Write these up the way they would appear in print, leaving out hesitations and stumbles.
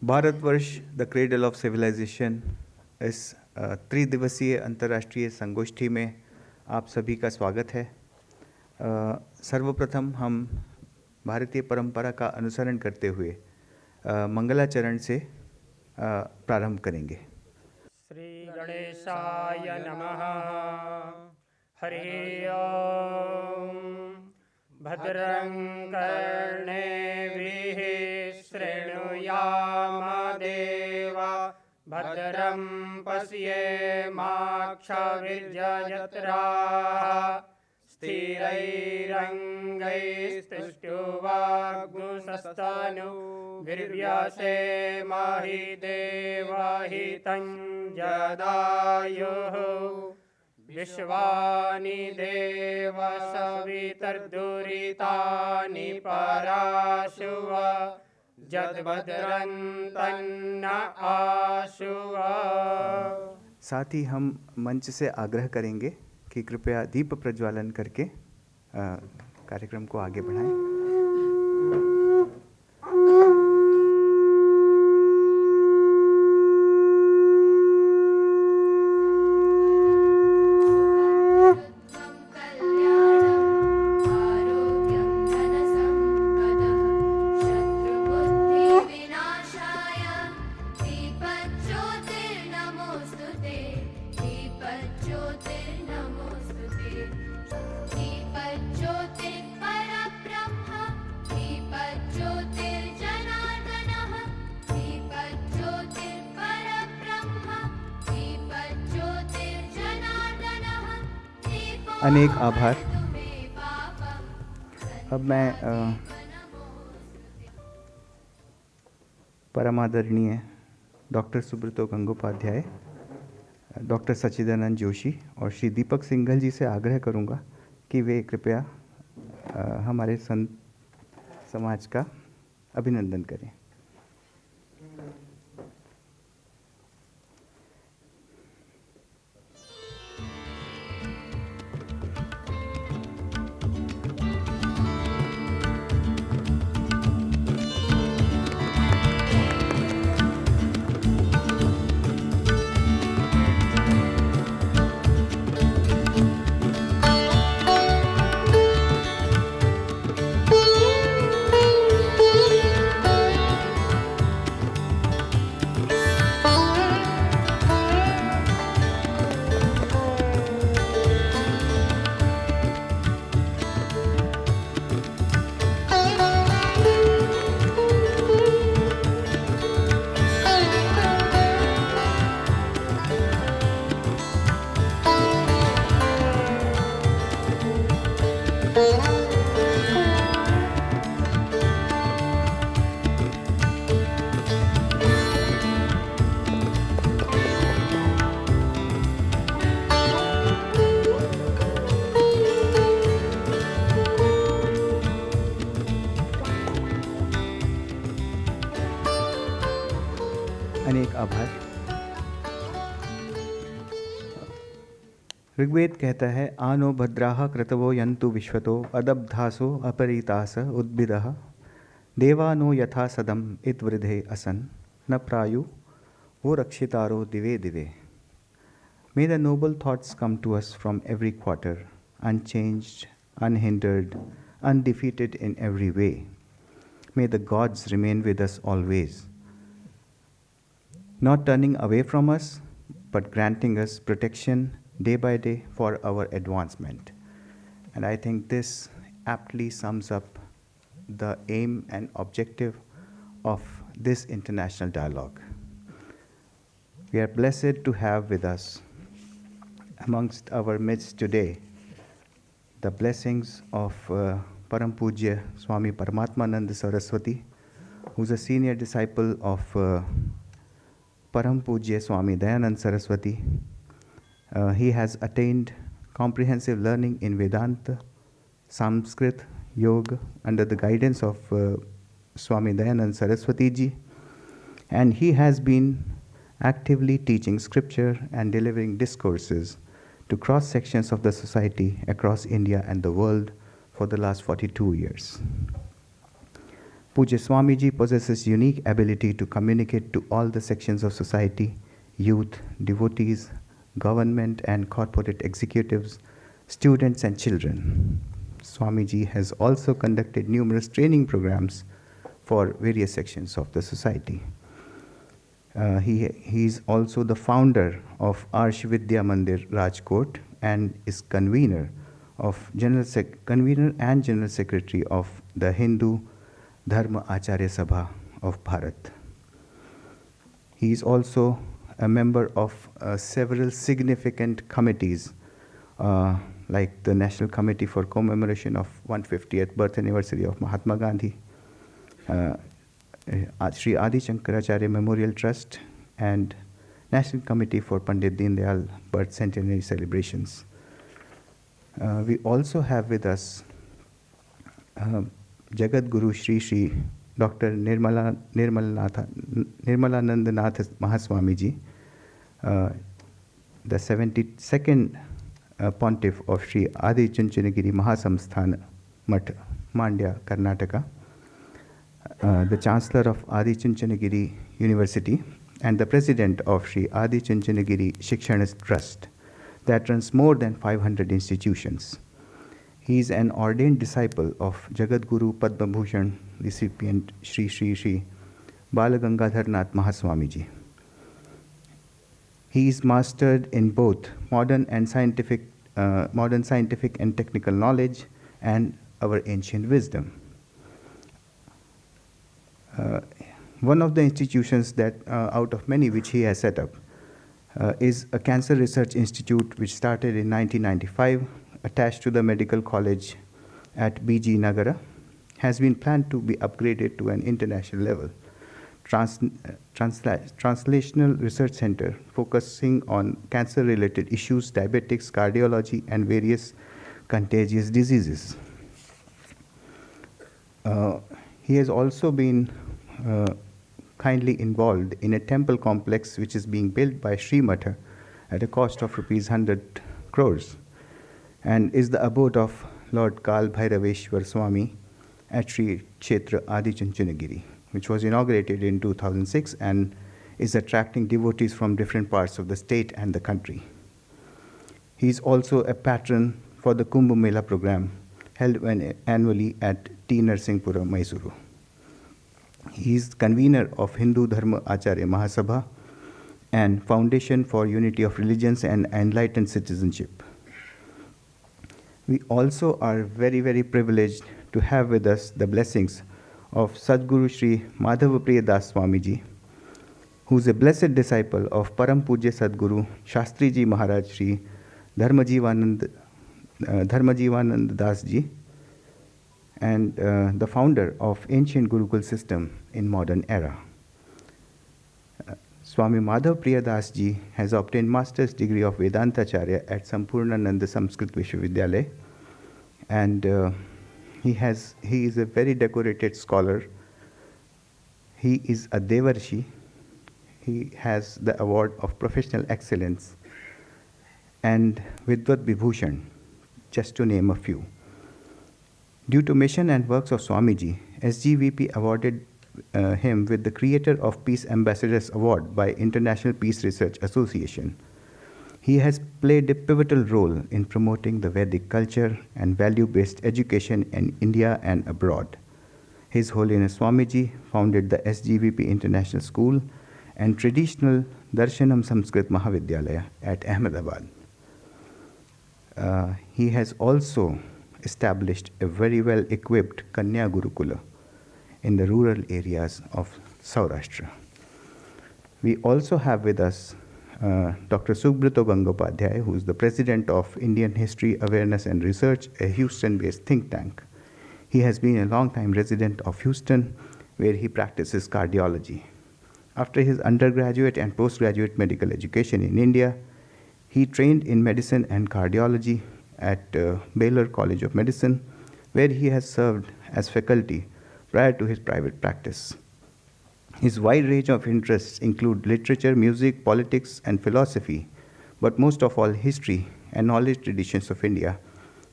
Bharatvarsh the cradle of civilisation, इस त्रिदिवसीय अंतर्राष्ट्रीय संगोष्ठी में आप सभी का स्वागत है। सर्वप्रथम हम भारतीय परंपरा का अनुसरण करते हुए मंगलाचरण से प्रारंभ करेंगे। श्री गणेशाय नमः। हरि ओम। भद्रं कर्णेभिः शृणुयाम देवा, भद्रं पश्येमाक्षभिर्यजत्राः, स्थिरैरङ्गैस्तुष्ट्वाग्निशस्तनुभिर्व्यसेमहि देवहितं जदायुः। विश्वानि देव सवितर्दुरितानि पराशुव, जद्भद्रं तन्न आशुव। साथ ही हम मंच से आग्रह करेंगे कि कृपया दीप प्रज्वालन करके कार्यक्रम को आगे बढ़ाएं। अनेक आभार। अब मैं परमादरणीय डॉक्टर सुब्रतो गंगोपाध्याय, डॉक्टर सचिदानंद जोशी और श्री दीपक सिंघल जी से आग्रह करूंगा कि वे कृपया हमारे संत समाज का अभिनंदन करें। अनेक आभार। ऋग्वेद कहता है, आनो भद्राः क्रतवो यन्तु विश्वतो अदब्धासो अपरीतास उद्भिदः देवानो यथा सदम इत्वृधे असन न प्रायु वो रक्षितारो दिवे दिवे। May the noble thoughts come to us from every quarter, unchanged, unhindered, undefeated in every way. May the gods remain with us always, not turning away from us, but granting us protection day by day for our advancement. And I think this aptly sums up the aim and objective of this international dialogue. We are blessed to have with us amongst our midst today the blessings of Param Pujya Swami Paramatmanand Saraswati, who's a senior disciple of Param Pujya Swami Dayanand Saraswati. He has attained comprehensive learning in Vedanta, Sanskrit, Yoga under the guidance of Swami Dayanand Saraswati ji, and he has been actively teaching scripture and delivering discourses to cross sections of the society across India and the world for the last 42 years. Pujya Swamiji possesses unique ability to communicate to all the sections of society, youth, devotees, government and corporate executives, students and children. Swamiji has also conducted numerous training programs for various sections of the society. He is also the founder of Arsh Vidya Mandir Rajkot and is convener and General Secretary of the Hindu Dharma Acharya Sabha of Bharat. He is also a member of several significant committees like the National Committee for Commemoration of 150th birth anniversary of Mahatma Gandhi, Shri Adi Shankaracharya Memorial Trust, and National Committee for Pandit Deen Dayal birth centenary celebrations. We also have with us Jagadguru Shri Dr. Nirmalananand Nath Mahaswamiji, the 72nd Pontiff of Shri Adi Chunchanagiri Mahasamsthan Math, Mandya, Karnataka, the Chancellor of Adi Chunchanagiri University, and the President of Shri Adi Chunchanagiri Shikshana Trust that runs more than 500 institutions. He is an ordained disciple of Jagadguru Padma Bhushan recipient Shri Balagangadhar Nath Mahaswamiji. He is mastered in both modern scientific and technical knowledge and our ancient wisdom. One of the institutions that, out of many which he has set up, is a cancer research institute which started in 1995, attached to the medical college at BG Nagara, has been planned to be upgraded to an international level. Translational Research Center focusing on cancer-related issues, diabetics, cardiology, and various contagious diseases. He has also been kindly involved in a temple complex which is being built by Sri Matha at a cost of rupees 100 crores and is the abode of Lord Kal Bhairaveshwar Swami at Sri Kshetra Adi Chunchanagiri, which was inaugurated in 2006 and is attracting devotees from different parts of the state and the country. He is also a patron for the Kumbh Mela program held annually at T. Narsingpura, Mysuru. He is convener of Hindu Dharma Acharya Mahasabha and Foundation for Unity of Religions and Enlightened Citizenship. We also are very, very privileged to have with us the blessings of Sadguru Shri Madhava Priyadas Swamiji, who is a blessed disciple of Param Pujya Sadguru Shastriji Maharaj Shri Dharmajivanand Das Ji, and the founder of ancient Gurukul system in modern era. Swami Madhava Priyadas Ji has obtained master's degree of Vedanta Acharya at Sampurnananda Sanskrit Vishwavidyalaya, and he is a very decorated scholar. He is a Devarshi. He has the award of professional excellence and Vidvat Vibhushan, just to name a few. Due to mission and works of Swamiji, SGVP awarded him with the Creator of Peace Ambassadors Award by International Peace Research Association. He has played a pivotal role in promoting the Vedic culture and value-based education in India and abroad. His Holiness Swamiji founded the SGVP International School and traditional Darshanam Sanskrit Mahavidyalaya at Ahmedabad. He has also established a very well-equipped Kanya Gurukula in the rural areas of Saurashtra. We also have with us Dr. Subroto Gangopadhyay, who is the president of Indian History Awareness and Research, a Houston-based think tank. He has been a long-time resident of Houston, where he practices cardiology. After his undergraduate and postgraduate medical education in India, he trained in medicine and cardiology at Baylor College of Medicine, where he has served as faculty prior to his private practice. His wide range of interests include literature, music, politics, and philosophy, but most of all history and knowledge traditions of India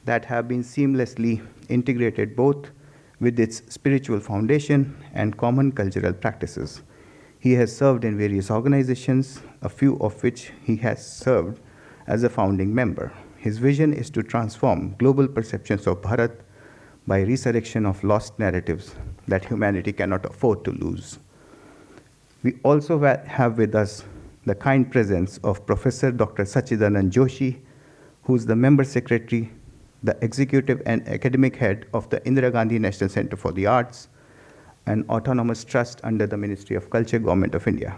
that have been seamlessly integrated both with its spiritual foundation and common cultural practices. He has served in various organizations, a few of which he has served as a founding member. His vision is to transform global perceptions of Bharat by resurrection of lost narratives that humanity cannot afford to lose. We also have with us the kind presence of Professor Dr. Sachidananda Joshi, who is the member secretary, the executive and academic head of the Indira Gandhi National Center for the Arts, an autonomous trust under the Ministry of Culture, Government of India.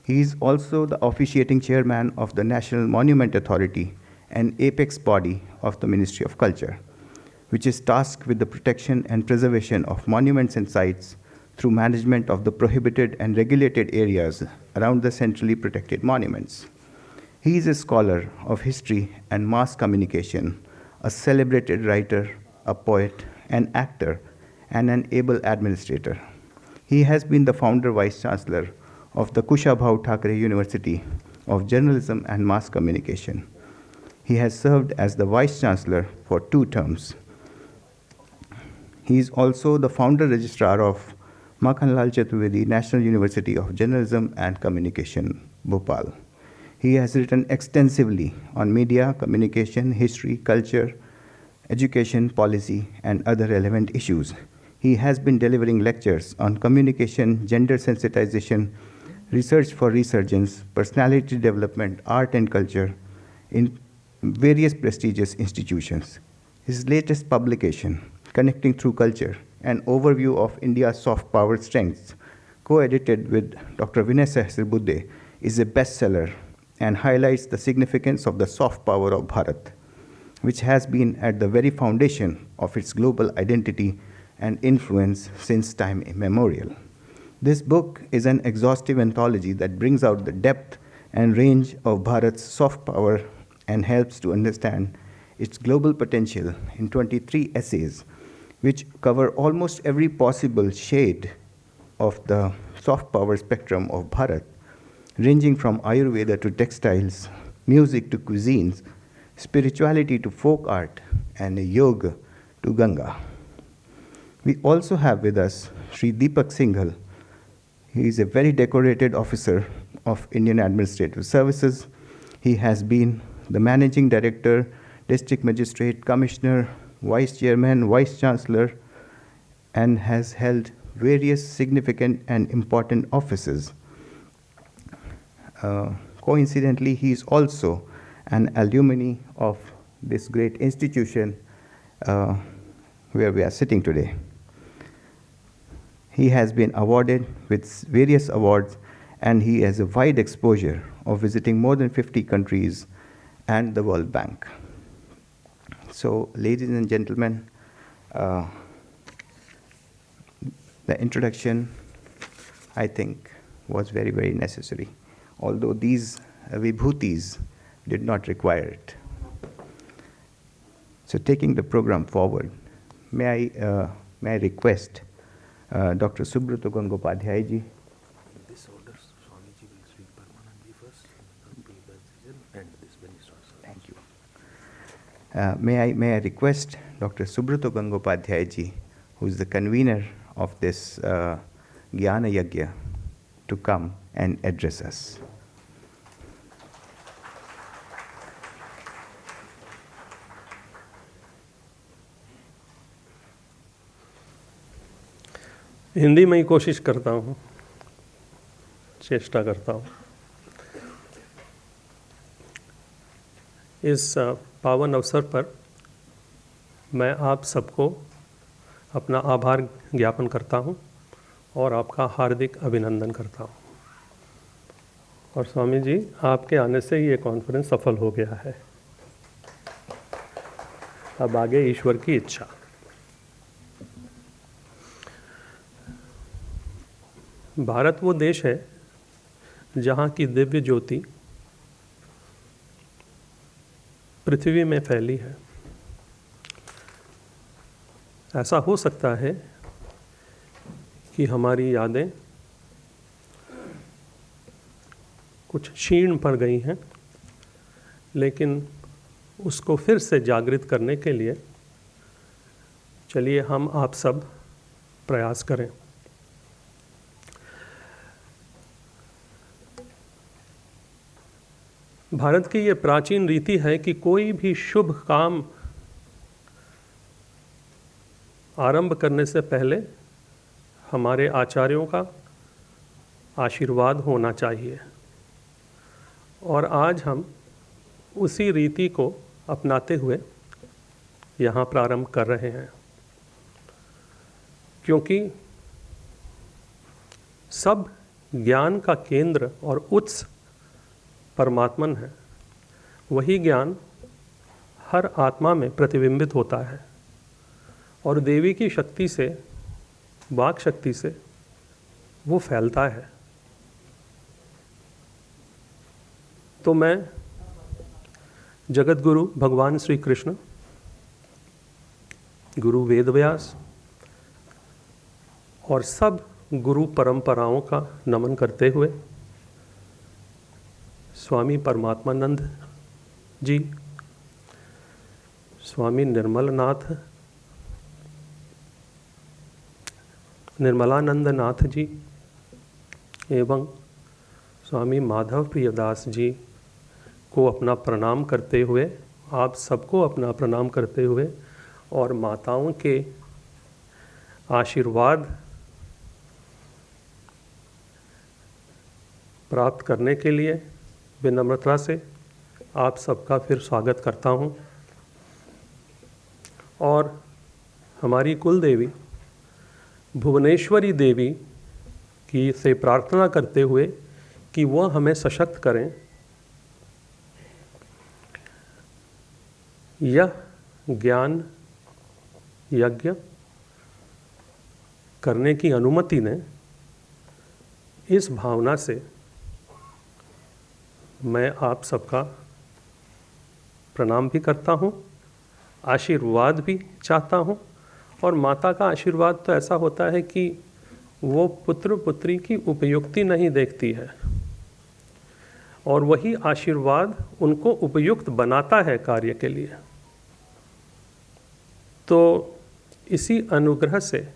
He is also the officiating chairman of the National Monument Authority, an apex body of the Ministry of Culture, which is tasked with the protection and preservation of monuments and sites through management of the prohibited and regulated areas around the centrally protected monuments. He is a scholar of history and mass communication, a celebrated writer, a poet, an actor, and an able administrator. He has been the founder vice-chancellor of the Kushabhau Thackeray University of Journalism and Mass Communication. He has served as the vice-chancellor for 2 terms. He is also the founder registrar of Makhanlal Chaturvedi National University of Journalism and Communication, Bhopal. He has written extensively on media, communication, history, culture, education, policy, and other relevant issues. He has been delivering lectures on communication, gender sensitization, research for resurgence, personality development, art and culture in various prestigious institutions. His latest publication, Connecting Through Culture, an overview of India's soft power strengths, co-edited with Dr. Vinay Sahasrabudhe, is a bestseller and highlights the significance of the soft power of Bharat, which has been at the very foundation of its global identity and influence since time immemorial. This book is an exhaustive anthology that brings out the depth and range of Bharat's soft power and helps to understand its global potential in 23 essays, which cover almost every possible shade of the soft power spectrum of Bharat, ranging from Ayurveda to textiles, music to cuisines, spirituality to folk art, and yoga to Ganga. We also have with us Shri Deepak Singhal. He is a very decorated officer of Indian Administrative Services. He has been the Managing Director, District Magistrate, Commissioner, Vice Chairman, Vice Chancellor, and has held various significant and important offices. Coincidentally, he is also an alumni of this great institution where we are sitting today. He has been awarded with various awards, and he has a wide exposure of visiting more than 50 countries and the World Bank. So, ladies and gentlemen, the introduction, I think, was very, very necessary, although these vibhutis did not require it. So, taking the program forward, may I request Dr. Subroto Gangopadhyay-ji. This order, Swamiji will speak Paramandaji first, and this when he starts. Thank you. May I request Dr. Subroto Gangopadhyay-ji, who is the convener of this Jnana Yagya, to come and address us. Hindi में ही कोशिश करता हूँ, चेष्टा करता हूँ। इस पावन अवसर पर मैं आप सबको अपना आभार ज्ञापन करता हूँ और आपका हार्दिक अभिनंदन करता हूँ। और स्वामी जी, आपके आने से ये कॉन्फ्रेंस सफल हो गया है। अब आगे ईश्वर की इच्छा। भारत वो देश है जहाँ की दिव्य ज्योति पृथ्वी में फैली है। ऐसा हो सकता है कि हमारी यादें कुछ क्षीण पड़ गई हैं, लेकिन उसको फिर से जागृत करने के लिए चलिए हम आप सब प्रयास करें। भारत की ये प्राचीन रीति है कि कोई भी शुभ काम आरंभ करने से पहले हमारे आचार्यों का आशीर्वाद होना चाहिए, और आज हम उसी रीति को अपनाते हुए यहाँ प्रारंभ कर रहे हैं, क्योंकि सब ज्ञान का केंद्र और उत्स परमात्मन है। वही ज्ञान हर आत्मा में प्रतिबिंबित होता है और देवी की शक्ति से, वाक शक्ति से वो फैलता है। तो मैं जगत गुरु भगवान श्री कृष्ण, गुरु वेदव्यास और सब गुरु परंपराओं का नमन करते हुए स्वामी परमात्मानंद जी, स्वामी निर्मलानंद नाथ जी एवं स्वामी माधव प्रियदास जी को अपना प्रणाम करते हुए, आप सबको अपना प्रणाम करते हुए और माताओं के आशीर्वाद प्राप्त करने के लिए विनम्रता से आप सबका फिर स्वागत करता हूँ। और हमारी कुल देवी भुवनेश्वरी देवी की से प्रार्थना करते हुए कि वह हमें सशक्त करें, यह ज्ञान यज्ञ करने की अनुमति ने, इस भावना से मैं आप सबका प्रणाम भी करता हूँ, आशीर्वाद भी चाहता हूँ। और माता का आशीर्वाद तो ऐसा होता है कि वो पुत्र पुत्री की उपयुक्ति नहीं देखती है, और वही आशीर्वाद उनको उपयुक्त बनाता है कार्य के लिए। तो इसी अनुग्रह से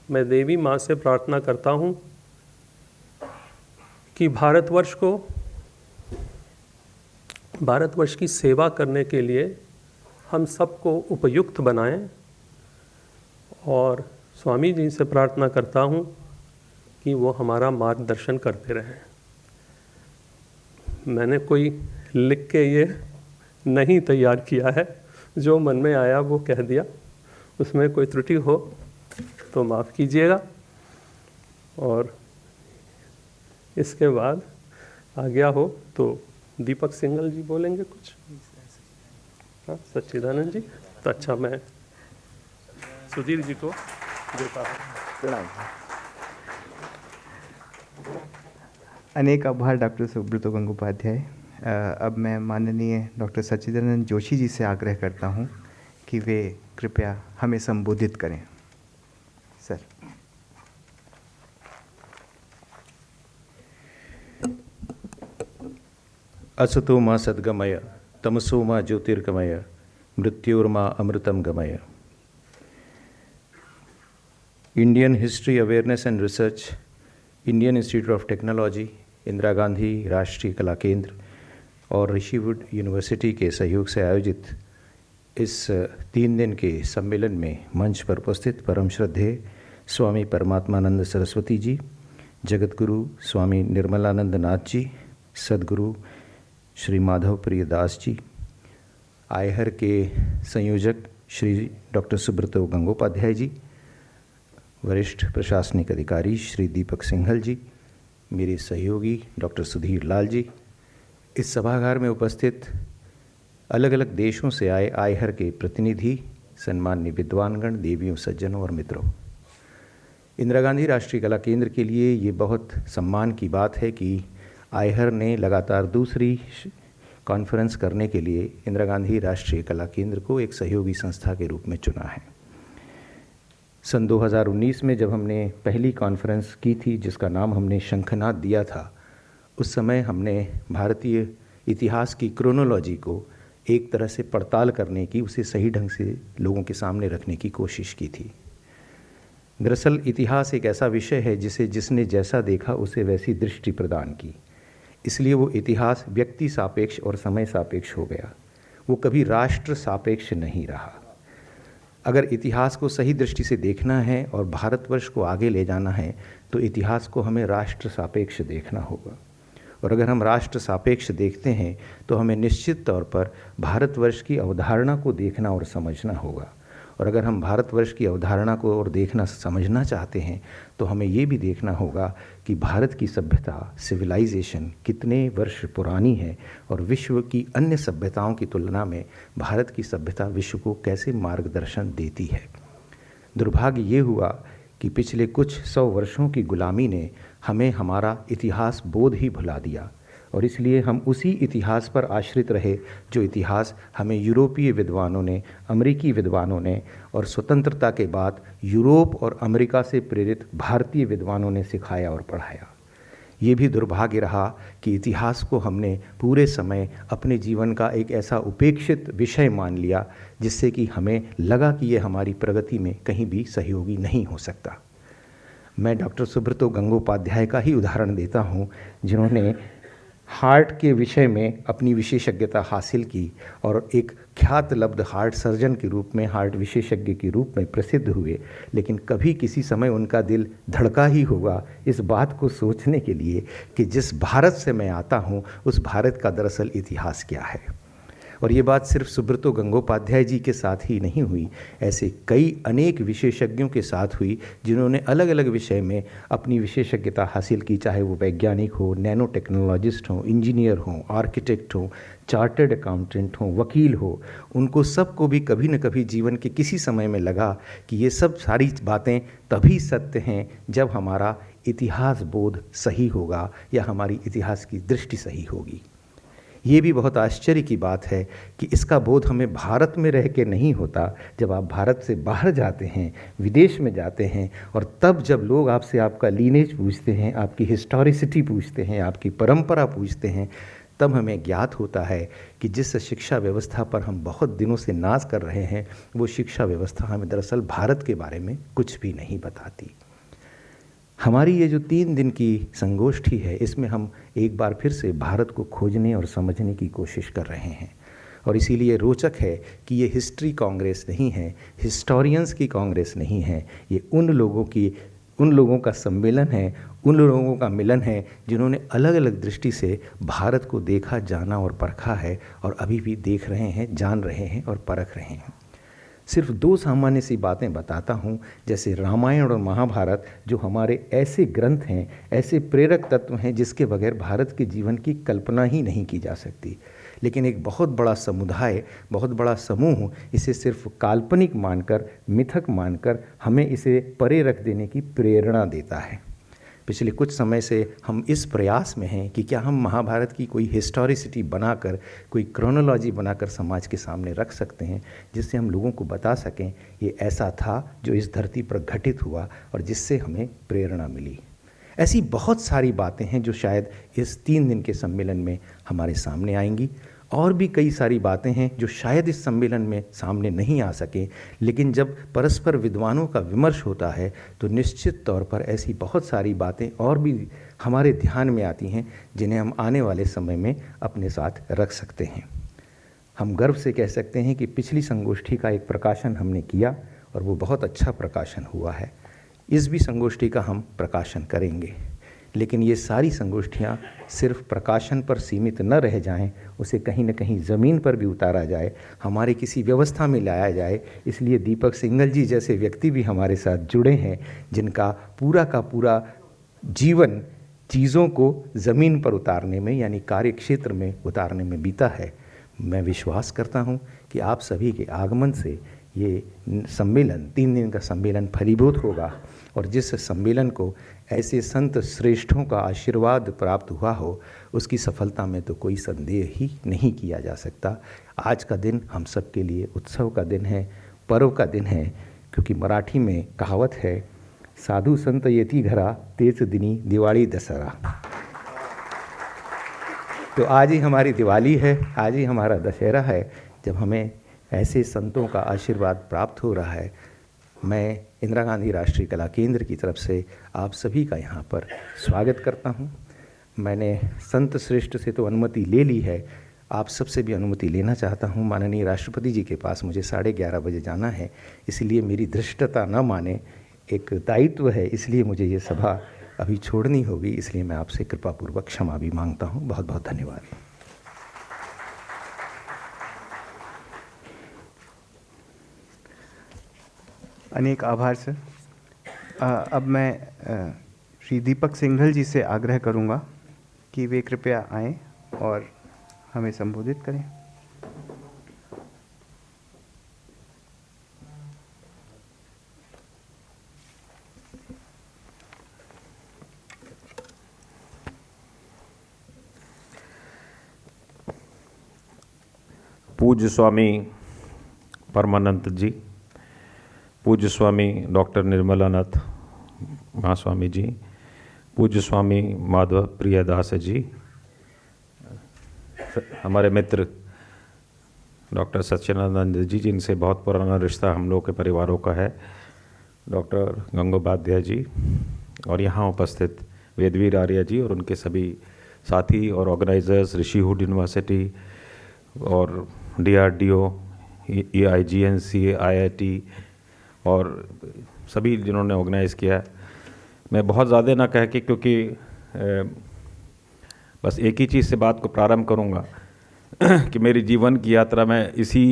मैं देवी माँ से प्रार्थना करता हूँ कि भारतवर्ष की सेवा करने के लिए हम सबको उपयुक्त बनाएं, और स्वामी जी से प्रार्थना करता हूँ कि वो हमारा मार्गदर्शन करते रहें। मैंने कोई लिख के ये नहीं तैयार किया है, जो मन में आया वो कह दिया, उसमें कोई त्रुटि हो तो माफ़ कीजिएगा। और इसके बाद आज्ञा हो तो दीपक सिंघल जी बोलेंगे कुछ। हाँ, सच्चिदानंद जी। तो अच्छा, मैं सुधीर जी को देता हूँ। अनेक आभार डॉक्टर सुब्रतो गंगोपाध्याय। अब मैं माननीय डॉक्टर सच्चिदानंद जोशी जी से आग्रह करता हूँ कि वे कृपया हमें संबोधित करें। सर। असतो मा सद्गमय, तमसो मा ज्योतिर्गमय, मृत्योर्मा अमृतम गमय। Indian history awareness and research, Indian Institute of Technology, Indira Gandhi Rashtriya Kala केंद्र और ऋषिवुड यूनिवर्सिटी के सहयोग से आयोजित इस 3 दिन के सम्मेलन में मंच पर उपस्थित परम श्रद्धेय स्वामी परमात्मानंद सरस्वती जी, जगतगुरु स्वामी निर्मलानंद नाथ जी, सदगुरु श्री माधव प्रियदास जी, आयहर के संयोजक श्री डॉक्टर सुब्रतो गंगोपाध्याय जी, वरिष्ठ प्रशासनिक अधिकारी श्री दीपक सिंघल जी, मेरे सहयोगी डॉक्टर सुधीर लाल जी, इस सभागार में उपस्थित अलग अलग देशों से आए आयहर के प्रतिनिधि, सम्मान्य विद्वानगण, देवियों, सज्जनों और मित्रों। इंदिरा गांधी राष्ट्रीय कला केंद्र के लिए ये बहुत सम्मान की बात है कि आयहर ने लगातार दूसरी कॉन्फ्रेंस करने के लिए इंदिरा गांधी राष्ट्रीय कला केंद्र को एक सहयोगी संस्था के रूप में चुना है। सन 2019 में जब हमने पहली कॉन्फ्रेंस की थी, जिसका नाम हमने शंखनाद दिया था, उस समय हमने भारतीय इतिहास की क्रोनोलॉजी को एक तरह से पड़ताल करने की, उसे सही ढंग से लोगों के सामने रखने की कोशिश की थी। दरअसल इतिहास एक ऐसा विषय है जिसे जिसने जैसा देखा उसे वैसी दृष्टि प्रदान की, इसलिए वो इतिहास व्यक्ति सापेक्ष और समय सापेक्ष हो गया, वो कभी राष्ट्र सापेक्ष नहीं रहा। अगर इतिहास को सही दृष्टि से देखना है और भारतवर्ष को आगे ले जाना है तो इतिहास को हमें राष्ट्र सापेक्ष देखना होगा। और अगर हम राष्ट्र सापेक्ष देखते हैं तो हमें निश्चित तौर पर भारतवर्ष की अवधारणा को देखना और समझना होगा। और अगर हम भारतवर्ष की अवधारणा को और देखना समझना चाहते हैं तो हमें ये भी देखना होगा कि भारत की सभ्यता, सिविलाइजेशन कितने वर्ष पुरानी है और विश्व की अन्य सभ्यताओं की तुलना में भारत की सभ्यता विश्व को कैसे मार्गदर्शन देती है। दुर्भाग्य ये हुआ कि पिछले कुछ 100 वर्षों की गुलामी ने हमें हमारा इतिहास बोध ही भुला दिया और इसलिए हम उसी इतिहास पर आश्रित रहे जो इतिहास हमें यूरोपीय विद्वानों ने, अमेरिकी विद्वानों ने और स्वतंत्रता के बाद यूरोप और अमेरिका से प्रेरित भारतीय विद्वानों ने सिखाया और पढ़ाया। ये भी दुर्भाग्य रहा कि इतिहास को हमने पूरे समय अपने जीवन का एक ऐसा उपेक्षित विषय मान लिया जिससे कि हमें लगा कि ये हमारी प्रगति में कहीं भी सहयोगी नहीं हो सकता। मैं डॉक्टर सुब्रतो गंगोपाध्याय का ही उदाहरण देता हूँ, जिन्होंने हार्ट के विषय में अपनी विशेषज्ञता हासिल की और एक ख्यात लब्ध हार्ट सर्जन के रूप में, हार्ट विशेषज्ञ के रूप में प्रसिद्ध हुए, लेकिन कभी किसी समय उनका दिल धड़का ही होगा इस बात को सोचने के लिए कि जिस भारत से मैं आता हूँ उस भारत का दरअसल इतिहास क्या है। और ये बात सिर्फ सुब्रतो गंगोपाध्याय जी के साथ ही नहीं हुई, ऐसे कई अनेक विशेषज्ञों के साथ हुई जिन्होंने अलग अलग विषय में अपनी विशेषज्ञता हासिल की, चाहे वो वैज्ञानिक हो, नैनो टेक्नोलॉजिस्ट हो, इंजीनियर हो, आर्किटेक्ट हो, चार्टर्ड अकाउंटेंट हो, वकील हो। उनको सबको भी कभी न कभी जीवन के किसी समय में लगा कि ये सब सारी बातें तभी सत्य हैं जब हमारा इतिहास बोध सही होगा या हमारी इतिहास की दृष्टि सही होगी। ये भी बहुत आश्चर्य की बात है कि इसका बोध हमें भारत में रह के नहीं होता। जब आप भारत से बाहर जाते हैं, विदेश में जाते हैं, और तब जब लोग आपसे आपका लीनेज पूछते हैं, आपकी हिस्टोरिसिटी पूछते हैं, आपकी परंपरा पूछते हैं, तब हमें ज्ञात होता है कि जिस शिक्षा व्यवस्था पर हम बहुत दिनों से नाज कर रहे हैं वो शिक्षा व्यवस्था हमें दरअसल भारत के बारे में कुछ भी नहीं बताती। हमारी ये जो 3 दिन की संगोष्ठी है, इसमें हम एक बार फिर से भारत को खोजने और समझने की कोशिश कर रहे हैं। और इसीलिए रोचक है कि ये हिस्ट्री कांग्रेस नहीं है, हिस्टोरियंस की कांग्रेस नहीं है, ये उन लोगों का सम्मेलन है, उन लोगों का मिलन है जिन्होंने अलग अलग दृष्टि से भारत को देखा, जाना और परखा है और अभी भी देख रहे हैं, जान रहे हैं और परख रहे हैं। सिर्फ 2 सामान्य सी बातें बताता हूँ, जैसे रामायण और महाभारत जो हमारे ऐसे ग्रंथ हैं, ऐसे प्रेरक तत्व हैं जिसके बगैर भारत के जीवन की कल्पना ही नहीं की जा सकती। लेकिन एक बहुत बड़ा समुदाय, बहुत बड़ा समूह इसे सिर्फ काल्पनिक मानकर, मिथक मानकर हमें इसे परे रख देने की प्रेरणा देता है। पिछले कुछ समय से हम इस प्रयास में हैं कि क्या हम महाभारत की कोई हिस्टोरिसिटी बनाकर, कोई क्रोनोलॉजी बनाकर समाज के सामने रख सकते हैं, जिससे हम लोगों को बता सकें ये ऐसा था जो इस धरती पर घटित हुआ और जिससे हमें प्रेरणा मिली। ऐसी बहुत सारी बातें हैं जो शायद इस 3 दिन के सम्मेलन में हमारे सामने आएंगी। और भी कई सारी बातें हैं जो शायद इस सम्मेलन में सामने नहीं आ सके, लेकिन जब परस्पर विद्वानों का विमर्श होता है तो निश्चित तौर पर ऐसी बहुत सारी बातें और भी हमारे ध्यान में आती हैं जिन्हें हम आने वाले समय में अपने साथ रख सकते हैं। हम गर्व से कह सकते हैं कि पिछली संगोष्ठी का एक प्रकाशन हमने किया और वो बहुत अच्छा प्रकाशन हुआ है। इस भी संगोष्ठी का हम प्रकाशन करेंगे, लेकिन ये सारी संगोष्ठियाँ सिर्फ प्रकाशन पर सीमित न रह जाएं, उसे कहीं न कहीं ज़मीन पर भी उतारा जाए, हमारे किसी व्यवस्था में लाया जाए। इसलिए दीपक सिंघल जी जैसे व्यक्ति भी हमारे साथ जुड़े हैं जिनका पूरा का पूरा जीवन चीज़ों को ज़मीन पर उतारने में, यानी कार्य क्षेत्र में उतारने में बीता है। मैं विश्वास करता हूँ कि आप सभी के आगमन से ये सम्मेलन, 3 दिन का सम्मेलन फलीभूत होगा और जिस सम्मेलन को ऐसे संत श्रेष्ठों का आशीर्वाद प्राप्त हुआ हो उसकी सफलता में तो कोई संदेह ही नहीं किया जा सकता। आज का दिन हम सब के लिए उत्सव का दिन है, पर्व का दिन है, क्योंकि मराठी में कहावत है, साधु संत येती घरा तेच दिनी दिवाली दशहरा। तो आज ही हमारी दिवाली है, आज ही हमारा दशहरा है जब हमें ऐसे संतों का आशीर्वाद प्राप्त हो रहा है। मैं इंदिरा गांधी राष्ट्रीय कला केंद्र की तरफ से आप सभी का यहाँ पर स्वागत करता हूँ। मैंने संत श्रेष्ठ से तो अनुमति ले ली है, आप सबसे भी अनुमति लेना चाहता हूँ। माननीय राष्ट्रपति जी के पास मुझे 11:30 बजे जाना है, इसलिए मेरी धृष्टता न माने, एक दायित्व है, इसलिए मुझे ये सभा अभी छोड़नी होगी, इसलिए मैं आपसे कृपापूर्वक क्षमा भी मांगता हूँ। बहुत बहुत धन्यवाद। अनेक आभार सर। अब मैं श्री दीपक सिंघल जी से आग्रह करूंगा कि वे कृपया आएं और हमें संबोधित करें। पूज्य स्वामी परमानंद जी, पूज्य स्वामी डॉक्टर निर्मलानाथ महास्वामी जी, पूज्य स्वामी माधव प्रियदास जी, हमारे मित्र डॉक्टर सचिदानंद जी, जिनसे बहुत पुराना रिश्ता हम लोग के परिवारों का है, डॉक्टर गंगोपाध्याय जी, और यहाँ उपस्थित वेदवीर आर्य जी और उनके सभी साथी और ऑर्गेनाइजर्स, ऋषिहुड यूनिवर्सिटी और DRDO, IGNCA, IIT और सभी जिन्होंने ऑर्गेनाइज़ किया। मैं बहुत ज़्यादा ना कह के, क्योंकि बस एक ही चीज़ से बात को प्रारंभ करूँगा कि मेरी जीवन की यात्रा में इसी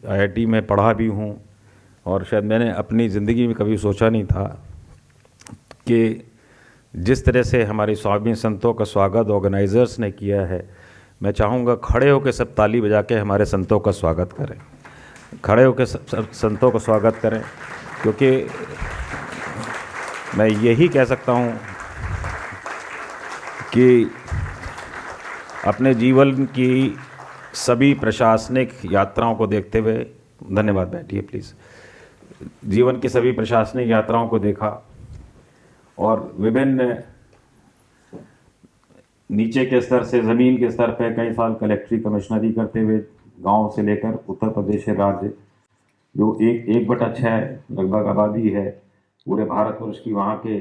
IIT में पढ़ा भी हूँ, और शायद मैंने अपनी ज़िंदगी में कभी सोचा नहीं था कि जिस तरह से हमारे स्वामी संतों का स्वागत ऑर्गेनाइजर्स ने किया है, मैं चाहूँगा खड़े होकर सब ताली बजा के हमारे संतों का स्वागत करें, खड़े होकर सब संतों का स्वागत करें, क्योंकि मैं यही कह सकता हूँ कि अपने जीवन की सभी प्रशासनिक यात्राओं को देखते हुए, धन्यवाद, बैठिए प्लीज़, जीवन की सभी प्रशासनिक यात्राओं को देखा और विभिन्न नीचे के स्तर से ज़मीन के स्तर पर कई साल कलेक्ट्री कमिश्नरी करते हुए गांव से लेकर उत्तर प्रदेश राज्य, जो 1/6 लगभग आबादी है पूरे भारतवर्ष की, वहाँ के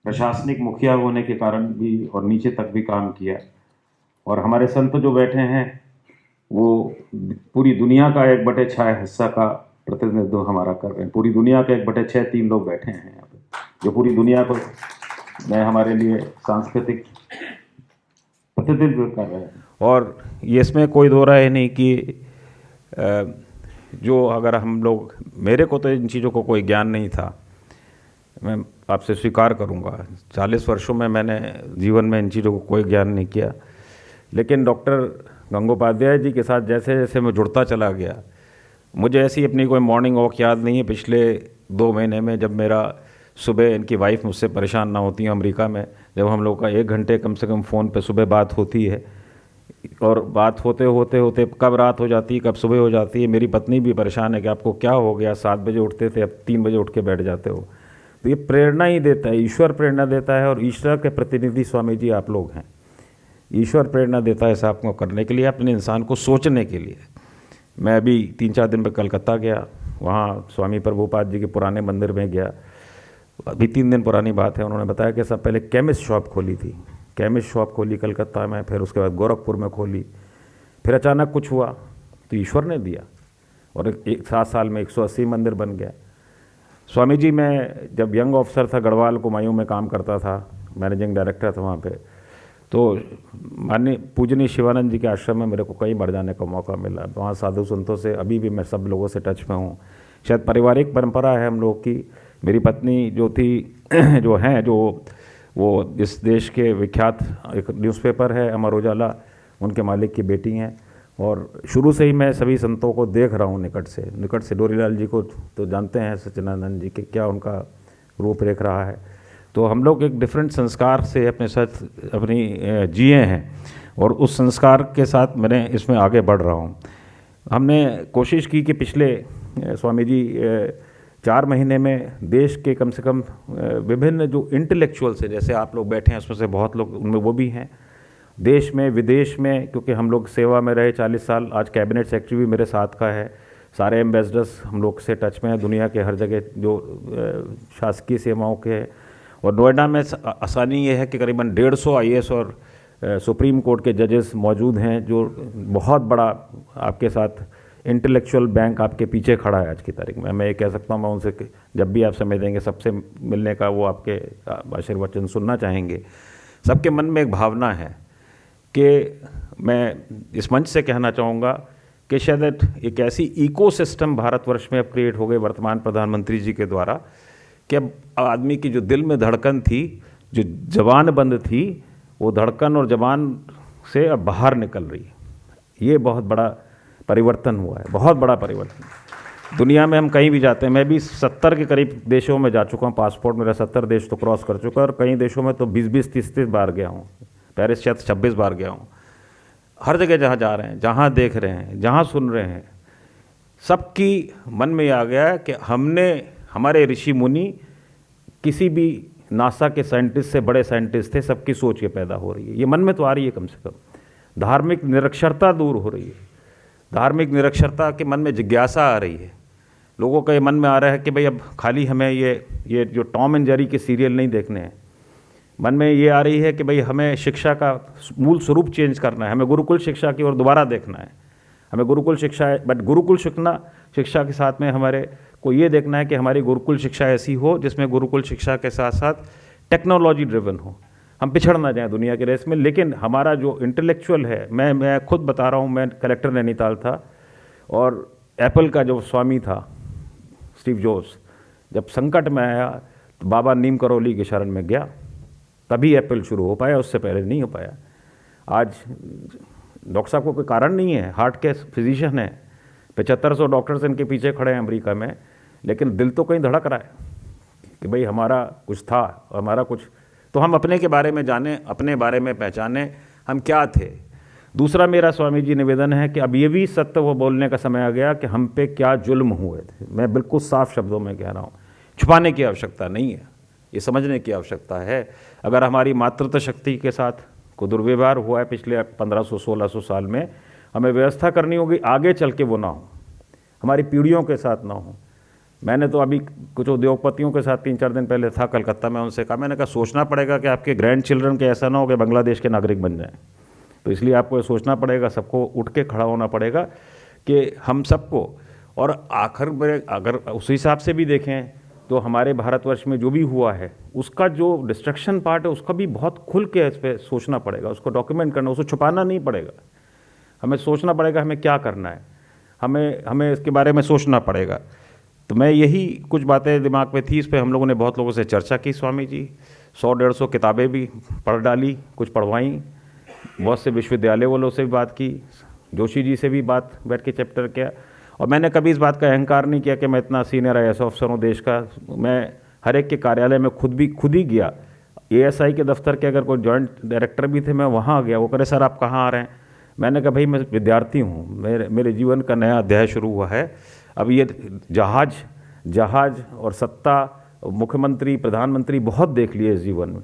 प्रशासनिक मुखिया होने के कारण भी और नीचे तक भी काम किया। और हमारे संत जो बैठे हैं वो पूरी दुनिया का 1/6 हिस्सा का प्रतिनिधित्व हमारा कर रहे हैं। पूरी दुनिया के 1/6 3 लोग बैठे हैं यहाँ पे, जो पूरी दुनिया को में हमारे लिए सांस्कृतिक प्रतिनिधित्व कर रहे हैं। और ये इसमें कोई दो राय नहीं कि जो अगर हम लोग, मेरे को तो इन चीज़ों को कोई ज्ञान नहीं था, मैं आपसे स्वीकार करूंगा, 40 वर्षों में मैंने जीवन में इन चीज़ों को कोई ज्ञान नहीं किया, लेकिन डॉक्टर गंगोपाध्याय जी के साथ जैसे जैसे मैं जुड़ता चला गया, मुझे ऐसी अपनी कोई मॉर्निंग वॉक याद नहीं है पिछले 2 महीने में, जब मेरा सुबह इनकी वाइफ मुझसे परेशान ना होती है अमेरिका में, जब हम लोग का 1 घंटे कम से कम फ़ोन पे सुबह बात होती है, और बात होते होते कब रात हो जाती है, कब सुबह हो जाती है। मेरी पत्नी भी परेशान है कि आपको क्या हो गया, 7 बजे उठते थे, अब 3 बजे उठ के बैठ जाते हो। तो ये प्रेरणा ही देता है, ईश्वर प्रेरणा देता है, और ईश्वर के प्रतिनिधि स्वामी जी आप लोग हैं। ईश्वर प्रेरणा देता है इस आपको करने के लिए, अपने इंसान को सोचने के लिए। मैं अभी 3-4 दिन में कलकत्ता गया, वहाँ स्वामी प्रभुपाद जी के पुराने मंदिर में गया, अभी 3 दिन पुरानी बात है। उन्होंने बताया कि सब पहले केमिस्ट शॉप खोली थी, केमिस्ट शॉप खोली कलकत्ता में, फिर उसके बाद गोरखपुर में खोली, फिर अचानक कुछ हुआ तो ईश्वर ने दिया, और 7 साल में 180 मंदिर बन गया। स्वामी जी, मैं जब यंग ऑफिसर था, गढ़वाल कुमायूं में काम करता था, मैनेजिंग डायरेक्टर था वहाँ पे, तो माननीय पूजनीय शिवानंद जी के आश्रम में मेरे को कई बार जाने का मौका मिला। वहाँ साधु संतों से अभी भी मैं सब लोगों से टच में हूँ। शायद पारिवारिक परंपरा है हम लोग की। मेरी पत्नी जो थी जो हैं, जो वो इस देश के विख्यात एक न्यूज़पेपर है अमर उजाला, उनके मालिक की बेटी हैं, और शुरू से ही मैं सभी संतों को देख रहा हूँ निकट से। डोरीलाल जी को तो जानते हैं, सचिदानंद जी के क्या उनका रूप रेख रहा है। तो हम लोग एक डिफरेंट संस्कार से अपने साथ अपनी जिए हैं, और उस संस्कार के साथ मैंने इसमें आगे बढ़ रहा हूँ। हमने कोशिश की कि पिछले स्वामी जी 4 महीने में देश के कम से कम विभिन्न जो इंटेलेक्चुअल्स हैं, जैसे आप लोग बैठे हैं उसमें से बहुत लोग उनमें वो भी हैं, देश में विदेश में, क्योंकि हम लोग सेवा में रहे 40 साल। आज कैबिनेट सेक्रेटरी भी मेरे साथ का है, सारे एम्बेसडर्स हम लोग से टच में हैं दुनिया के हर जगह जो शासकीय सेवाओं के हैं। और नोएडा में आसानी ये है कि करीबन 150 IAS और सुप्रीम कोर्ट के जजेस मौजूद हैं, जो बहुत बड़ा आपके साथ इंटेलेक्चुअल बैंक आपके पीछे खड़ा है आज की तारीख में। मैं ये कह सकता हूँ, मैं उनसे जब भी आप समय देंगे सबसे मिलने का वो आपके आशीर्वचन सुनना चाहेंगे। सबके मन में एक भावना है कि मैं इस मंच से कहना चाहूँगा कि शायद एक ऐसी इकोसिस्टम भारतवर्ष में अब क्रिएट हो गई वर्तमान प्रधानमंत्री जी के द्वारा कि अब आदमी की जो दिल में धड़कन थी, जो जबान बंद थी, वो धड़कन और जबान से अब बाहर निकल रही है। ये बहुत बड़ा परिवर्तन हुआ है, बहुत बड़ा परिवर्तन। दुनिया में हम कहीं भी जाते हैं, मैं भी 70 के करीब देशों में जा चुका हूँ, पासपोर्ट मेरा 70 देश तो क्रॉस कर चुका है, और कई देशों में तो 20-20, 30-30 बार गया हूँ। पेरिस शायद 26 बार गया हूँ। हर जगह जहाँ जा रहे हैं, जहाँ देख रहे हैं, जहाँ सुन रहे हैं, सबकी मन में आ गया है कि हमारे ऋषि मुनि किसी भी नासा के साइंटिस्ट से बड़े साइंटिस्ट थे, सबकी सोच ये पैदा हो रही है। ये मन में तो आ रही है कम से कम। धार्मिक निरक्षरता दूर हो रही है, धार्मिक निरक्षरता के मन में जिज्ञासा आ रही है। लोगों का ये मन में आ रहा है कि भाई अब खाली हमें ये जो टॉम एंड जेरी के सीरियल नहीं देखने हैं। मन में ये आ रही है कि भाई हमें शिक्षा का मूल स्वरूप चेंज करना है, हमें गुरुकुल शिक्षा की ओर दोबारा देखना है। हमें गुरुकुल शिक्षा, बट गुरुकुल शिक्षा के साथ में हमारे को ये देखना है कि हमारी गुरुकुल शिक्षा ऐसी हो जिसमें गुरुकुल शिक्षा के साथ साथ टेक्नोलॉजी ड्रिवन हो। हम पिछड़ ना जाएं दुनिया के रेस में। लेकिन हमारा जो इंटेलेक्चुअल है, मैं खुद बता रहा हूँ, मैं कलेक्टर नैनीताल था और एप्पल का जो स्वामी था स्टीव जॉब्स, जब संकट में आया तो बाबा नीम करौली के शरण में गया, तभी एप्पल शुरू हो पाया, उससे पहले नहीं हो पाया। आज डॉक्टर साहब को कोई कारण नहीं है, हार्ट के फिजिशियन है, 7500 डॉक्टर्स इनके पीछे खड़े हैं अमेरिका में, लेकिन दिल तो कहीं धड़क रहा है कि भाई हमारा कुछ था, हमारा कुछ, तो हम अपने के बारे में जाने, अपने बारे में पहचाने हम क्या थे। दूसरा मेरा स्वामी जी निवेदन है कि अब ये भी सत्य वो बोलने का समय आ गया कि हम पे क्या जुल्म हुए थे। मैं बिल्कुल साफ शब्दों में कह रहा हूँ, छुपाने की आवश्यकता नहीं है, ये समझने की आवश्यकता है। अगर हमारी मातृत्व शक्ति के साथ को दुर्व्यवहार हुआ है पिछले 1500-1600 साल में, हमें व्यवस्था करनी होगी आगे चल के वो ना हो, हमारी पीढ़ियों के साथ ना हो। मैंने तो अभी कुछ उद्योगपतियों के साथ 3-4 दिन पहले था कलकत्ता में, उनसे कहा, मैंने कहा सोचना पड़ेगा कि आपके ग्रैंड चिल्ड्रन के ऐसा ना हो कि बांग्लादेश के नागरिक बन जाएं। तो इसलिए आपको ये सोचना पड़ेगा, सबको उठ के खड़ा होना पड़ेगा कि हम सबको, और आखिर में अगर उस हिसाब से भी देखें तो हमारे भारतवर्ष में जो भी हुआ है उसका जो डिस्ट्रक्शन पार्ट है उसका भी बहुत खुल के इस पर सोचना पड़ेगा, उसको डॉक्यूमेंट करना, उसको छुपाना नहीं पड़ेगा। हमें सोचना पड़ेगा हमें क्या करना है, हमें इसके बारे में सोचना पड़ेगा। तो मैं यही कुछ बातें दिमाग में थी, इस पर हम लोगों ने बहुत लोगों से चर्चा की। स्वामी जी 100-150 किताबें भी पढ़ डाली, कुछ पढ़वाई, बहुत से विश्वविद्यालय वालों से भी बात की, जोशी जी से भी बात बैठ के चैप्टर किया। और मैंने कभी इस बात का अहंकार नहीं किया कि मैं इतना सीनियर IAS ऑफिसर हूँ देश का। मैं हर एक के कार्यालय में खुद ही गया। ASI के दफ्तर के अगर कोई जॉइंट डायरेक्टर भी थे, मैं वहाँ गया। वो करे सर आप कहाँ आ रहे हैं? मैंने कहा भाई मैं विद्यार्थी हूँ, मेरे जीवन का नया अध्याय शुरू हुआ है। अब ये जहाज और सत्ता, मुख्यमंत्री, प्रधानमंत्री बहुत देख लिए इस जीवन में,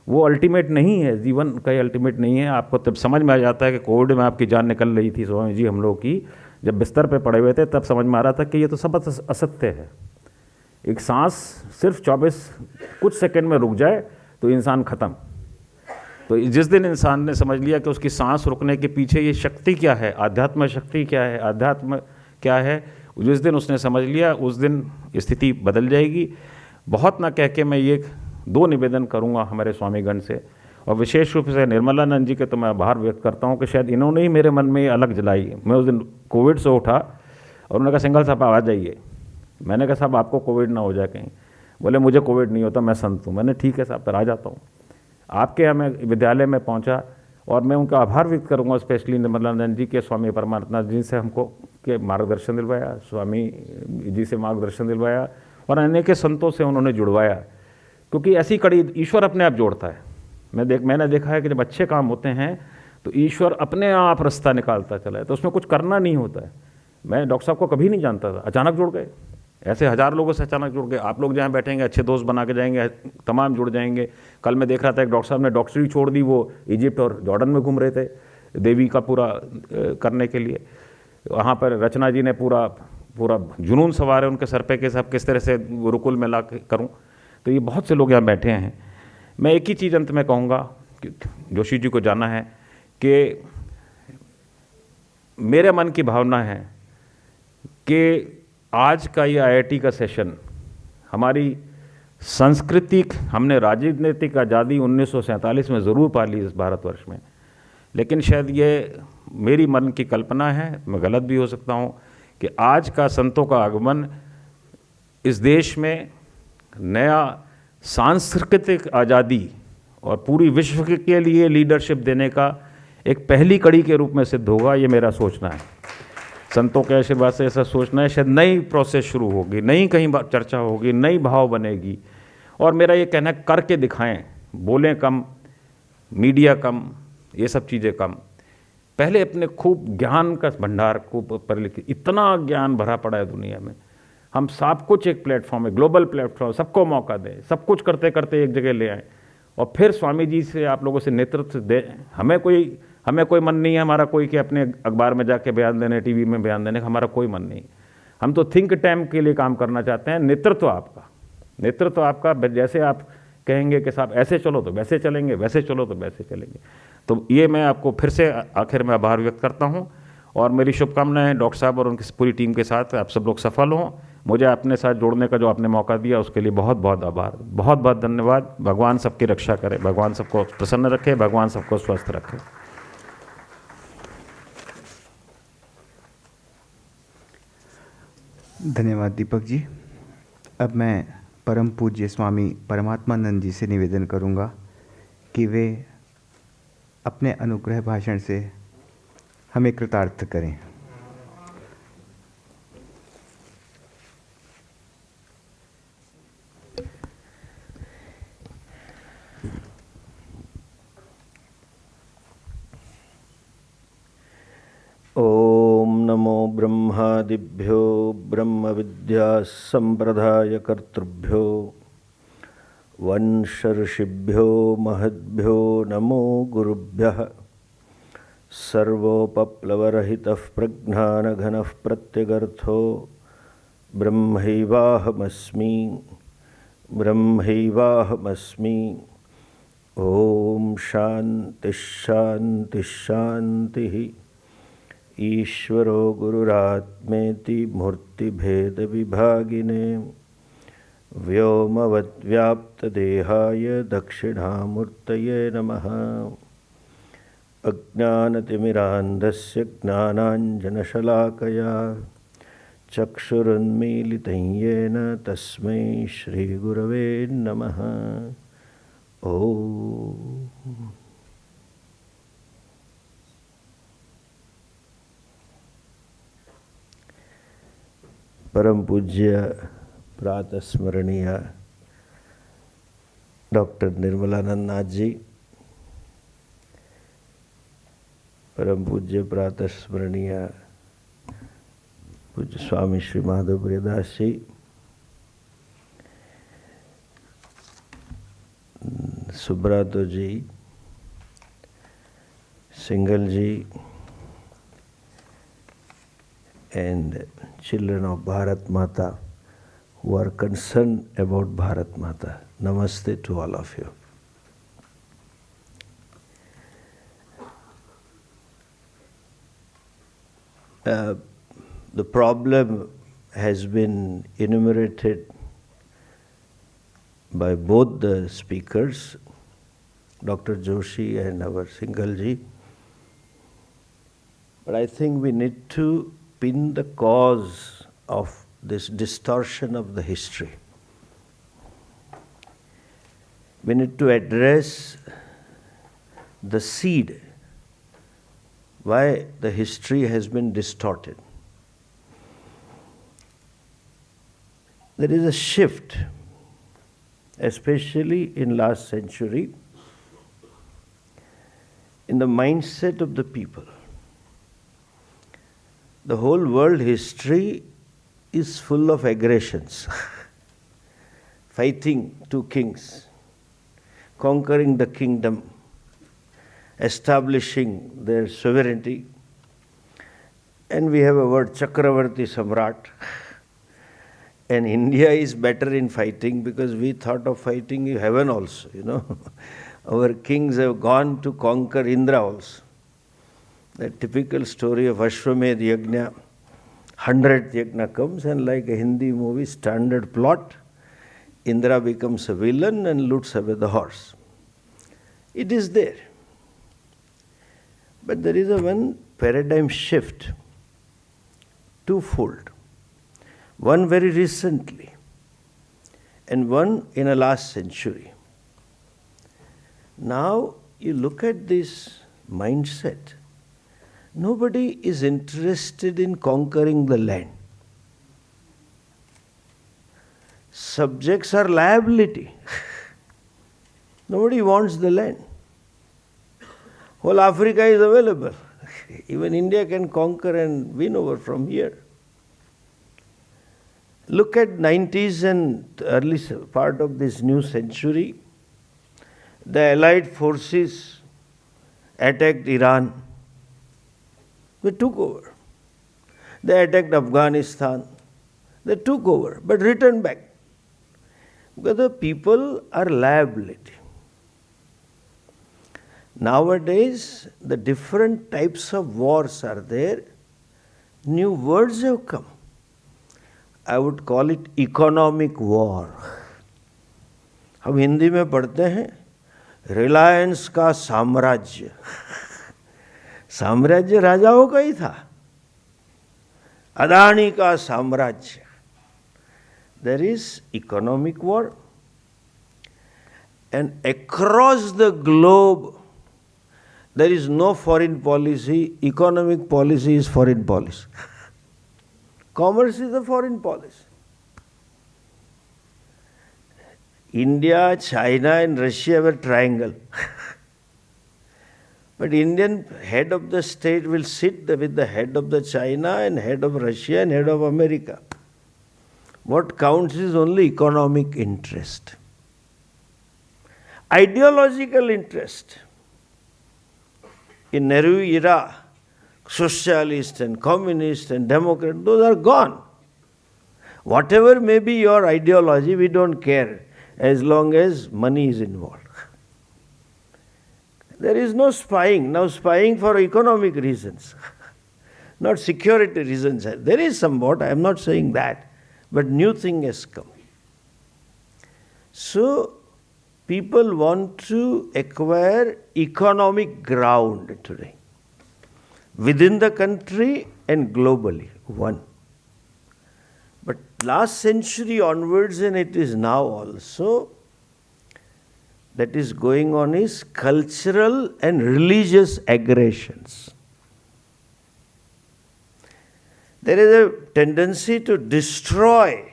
वो अल्टीमेट नहीं है, जीवन का अल्टीमेट नहीं है। आपको तब समझ में आ जाता है कि कोविड में आपकी जान निकल रही थी स्वामी जी हम लोग की, जब बिस्तर पे पड़े हुए थे, तब समझ में आ रहा था कि ये तो सब असत्य है। एक सांस सिर्फ 24 कुछ सेकंड में रुक जाए तो इंसान ख़त्म। तो जिस दिन इंसान ने समझ लिया कि उसकी सांस रुकने के पीछे ये शक्ति क्या है, आध्यात्म शक्ति क्या है, अध्यात्म क्या है, जिस दिन उसने समझ लिया उस दिन स्थिति बदल जाएगी। बहुत ना कह के मैं ये 2 निवेदन करूँगा हमारे स्वामीगण से, और विशेष रूप से निर्मलानंद जी के तो मैं आभार व्यक्त करता हूँ कि शायद इन्होंने ही मेरे मन में ये अलग जलाई। मैं उस दिन कोविड से उठा और उन्होंने कहा सिंघल साहब आ जाइए। मैंने कहा साहब आपको कोविड ना हो जाए कहीं। बोले मुझे कोविड नहीं होता, मैं संत हूँ। मैंने ठीक है साहब फिर आ जाता हूँ। आपके यहाँ मैं विद्यालय में पहुँचा और मैं उनका आभार व्यक्त करूँगा, स्पेशली निर्मलानंद जी के, स्वामी परमानंद जी से हमको के मार्गदर्शन दिलवाया, स्वामी जी से मार्गदर्शन दिलवाया और अनेक संतों से उन्होंने जुड़वाया, क्योंकि ऐसी कड़ी ईश्वर अपने आप जोड़ता है। मैंने देखा है कि जब अच्छे काम होते हैं तो ईश्वर अपने आप रास्ता निकालता चला है, तो उसमें कुछ करना नहीं होता है। मैं डॉक्टर साहब को कभी नहीं जानता था, अचानक जुड़ गए। ऐसे 1000 लोगों से अचानक जुड़ गए। आप लोग जहाँ बैठेंगे अच्छे दोस्त बना के जाएंगे, तमाम जुड़ जाएंगे। कल मैं देख रहा था एक डॉक्टर साहब ने डॉक्टरी छोड़ दी, वो इजिप्ट और जॉर्डन में घूम रहे थे देवी का पूरा करने के लिए। वहाँ पर रचना जी ने पूरा पूरा जुनून सवार है उनके सर पे कि साहब किस तरह से गुरुकुल में ला करूँ। तो ये बहुत से लोग यहाँ बैठे हैं। मैं एक ही चीज़ अंत में कहूँगा कि जोशी जी को जाना है कि मेरे मन की भावना है कि आज का ये IIT का सेशन हमारी सांस्कृतिक, हमने राजनीतिक आज़ादी 1947 में ज़रूर पाली इस भारतवर्ष में, लेकिन शायद ये मेरी मन की कल्पना है, मैं गलत भी हो सकता हूँ, कि आज का संतों का आगमन इस देश में नया सांस्कृतिक आज़ादी और पूरी विश्व के लिए लीडरशिप देने का एक पहली कड़ी के रूप में सिद्ध होगा। ये मेरा सोचना है, संतों के आशीर्वाद से ऐसा सोचना है। शायद नई प्रोसेस शुरू होगी, नई कहीं चर्चा होगी, नई भाव बनेगी। और मेरा ये कहना है, करके दिखाएं, बोलें कम, मीडिया कम, ये सब चीज़ें कम। पहले अपने खूब ज्ञान का भंडार को पर लिखे, इतना ज्ञान भरा पड़ा है दुनिया में, हम सब कुछ एक प्लेटफॉर्म है, ग्लोबल प्लेटफॉर्म, सबको मौका दें, सब कुछ करते करते एक जगह ले आएँ और फिर स्वामी जी से आप लोगों से नेतृत्व दें। हमें कोई मन नहीं है हमारा कोई कि अपने अखबार में जाके बयान देने, टीवी में बयान देने का हमारा कोई मन नहीं। हम तो थिंक टैंक के लिए काम करना चाहते हैं। नेतृत्व आपका, जैसे आप कहेंगे कि साहब ऐसे चलो तो वैसे चलेंगे, वैसे चलो तो वैसे चलेंगे। तो ये मैं आपको फिर से आखिर में आभार व्यक्त करता हूँ और मेरी शुभकामनाएं डॉक्टर साहब और उनकी पूरी टीम के साथ आप सब लोग सफल हों। मुझे अपने साथ जोड़ने का जो आपने मौका दिया उसके लिए बहुत बहुत आभार, बहुत बहुत धन्यवाद। भगवान सबकी रक्षा करे, भगवान सबको प्रसन्न रखे, भगवान सबको स्वस्थ रखे। धन्यवाद दीपक जी। अब मैं परम पूज्य स्वामी परमात्मानंद जी से निवेदन करूंगा कि वे अपने अनुग्रह भाषण से हमें कृतार्थ करें। ओम नमो ब्रह्मादिभ्यो ब्रह्म विद्या संप्रदाय कर्तृभ्यो वंश ऋषिभ्यो महद्भ्यो नमो गुरुभ्यः। सर्वोपप्लवरहितः प्रज्ञानघनः प्रत्यगर्थो ब्रह्मैवाहमस्मि। ओम शांति शांति शांति। ईश्वरो गुरुरात्मेति मूर्तिभेद विभागिने व्योमवद्व्याप्तदेहाय दक्षिणामूर्तये नमः। अज्ञानतिमिरान्धस्य ज्ञानाञ्जनशलाकया चक्षुरुन्मीलितं येन तस्मै श्रीगुरवे नमः। ओम। परम पूज्य प्रातः स्मरणीय डॉक्टर निर्मलानंद नाथ जी, परम पूज्य प्रातः स्मरणीय पूज्य स्वामी श्री माधव प्रियदास जी, सुब्रतो जी, सिंघल जी, and children of Bharat Mata who are concerned about Bharat Mata. Namaste to all of you. The problem has been enumerated by both the speakers, Dr. Joshi and our Singhal ji. But I think we need to pin the cause of this distortion of the history. We need to address the seed, why the history has been distorted. There is a shift, especially in last century, in the mindset of the people. The whole world history is full of aggressions, fighting two kings, conquering the kingdom, establishing their sovereignty, and we have a word Chakravarti Samrat. And India is better in fighting because we thought of fighting in heaven also, Our kings have gone to conquer Indra also. The typical story of Ashwamedh Yajna, 100th Yajna comes, and like a Hindi movie standard plot, Indra becomes a villain and loots away the horse. It is there. But there is one paradigm shift, twofold. One very recently, and one in the last century. Now you look at this mindset. Nobody is interested in conquering the land. Subjects are liability. Nobody wants the land. Whole Africa is available. Even India can conquer and win over from here. Look at 90s and early part of this new century. The Allied forces attacked Iran. They took over. They attacked Afghanistan. They took over, but returned back. Because the people are liability. Nowadays, the different types of wars are there. New words have come. I would call it economic war. हम हिंदी में पढ़ते हैं रिलायंस का साम्राज्य. साम्राज्य राजाओं का ही था. अदानी का साम्राज्य. There is economic war, and across the globe there is no foreign policy. Economic policy is foreign policy. Commerce is a foreign policy. India, China and Russia were triangle. But Indian head of the state will sit with the head of the China and head of Russia and head of America. What counts is only economic interest. Ideological interest. In Nehru era, socialist and communist and democrat, those are gone. Whatever may be your ideology, we don't care as long as money is involved. There is no spying. Now spying for economic reasons, not security reasons. There is somewhat, I am not saying that, but new thing has come. So people want to acquire economic ground today, within the country and globally, one. But last century onwards, and it is now also, that is going on is cultural and religious aggressions. There is a tendency to destroy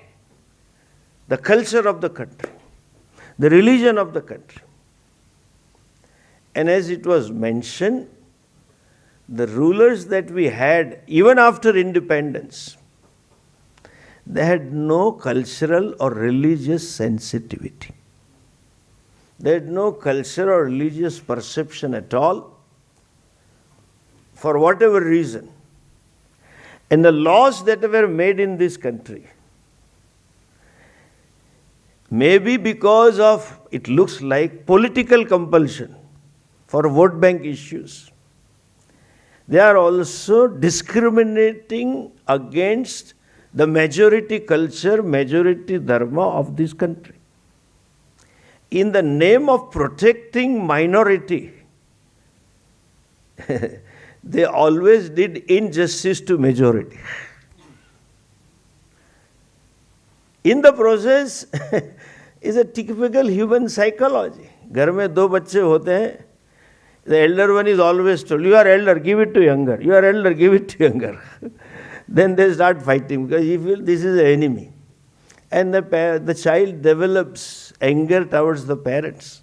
the culture of the country, the religion of the country. And as it was mentioned, the rulers that we had, even after independence, they had no cultural or religious sensitivity. They had no cultural or religious perception at all, for whatever reason. And the laws that were made in this country, maybe because of, it looks like, political compulsion for vote bank issues, they are also discriminating against the majority culture, majority dharma of this country. In the name of protecting minority, they always did injustice to majority. In the process, is a typical human psychology. घर में दो बच्चे होते हैं, the elder one is always told, you are elder, give it to younger. You are elder, give it to younger. Then they start fighting because he feels this is the enemy. And the child develops anger towards the parents.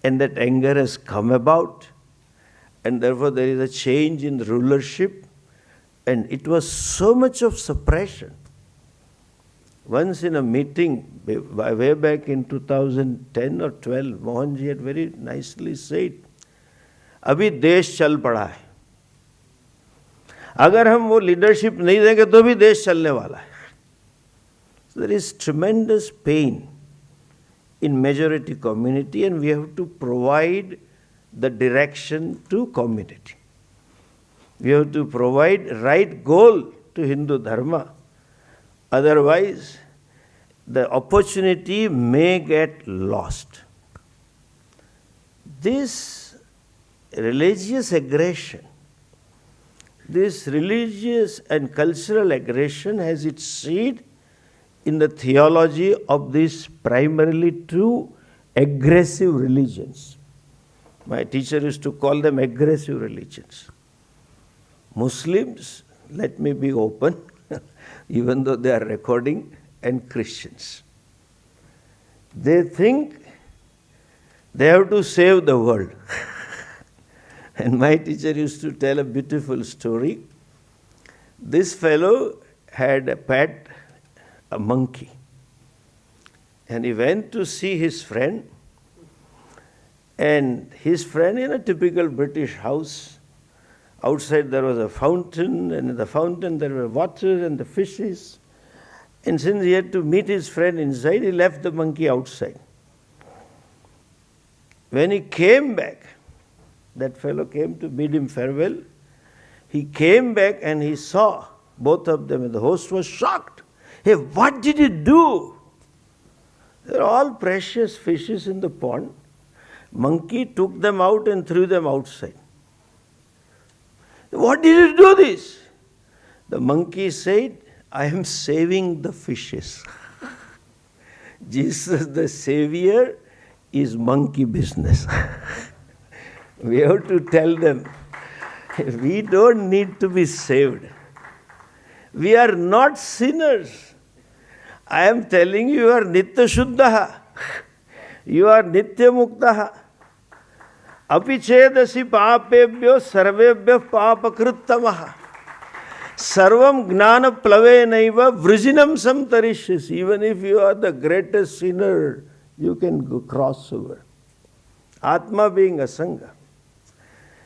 And that anger has come about. And therefore there is a change in rulership. And it was so much of suppression. Once in a meeting, way back in 2010 or 12, Mohanji had very nicely said, अभी देश चल पड़ा है. अगर हम वो leadership नहीं देंगे तो भी देश चलने वाला है. There is tremendous pain in majority community, and we have to provide the direction to community. We have to provide right goal to Hindu Dharma. Otherwise, the opportunity may get lost. This religious aggression, this religious and cultural aggression has its seed in the theology of these primarily two aggressive religions. My teacher used to call them aggressive religions. Muslims, let me be open, even though they are recording, and Christians. They think they have to save the world. And my teacher used to tell a beautiful story. This fellow had a pet, a monkey. And he went to see his friend. And his friend, in a typical British house, outside there was a fountain, and in the fountain there were water and the fishes. And since he had to meet his friend inside, he left the monkey outside. When he came back, that fellow came to bid him farewell. He came back and he saw both of them, and the host was shocked. Hey, what did you do? They're all precious fishes in the pond. Monkey took them out and threw them outside. What did you do this? The monkey said, I am saving the fishes. Jesus the Savior is monkey business. We have to tell them, we don't need to be saved. We are not sinners. I am telling you, you are Nitya Shuddhaha. You are Nitya Muktaha. Apichedasi papebhyo sarvebhyo papakrittamaha. Sarvam gnana plavenaiva vrijinam samtarishyasi. Even if you are the greatest sinner, you can go cross over. Atma being Asanga.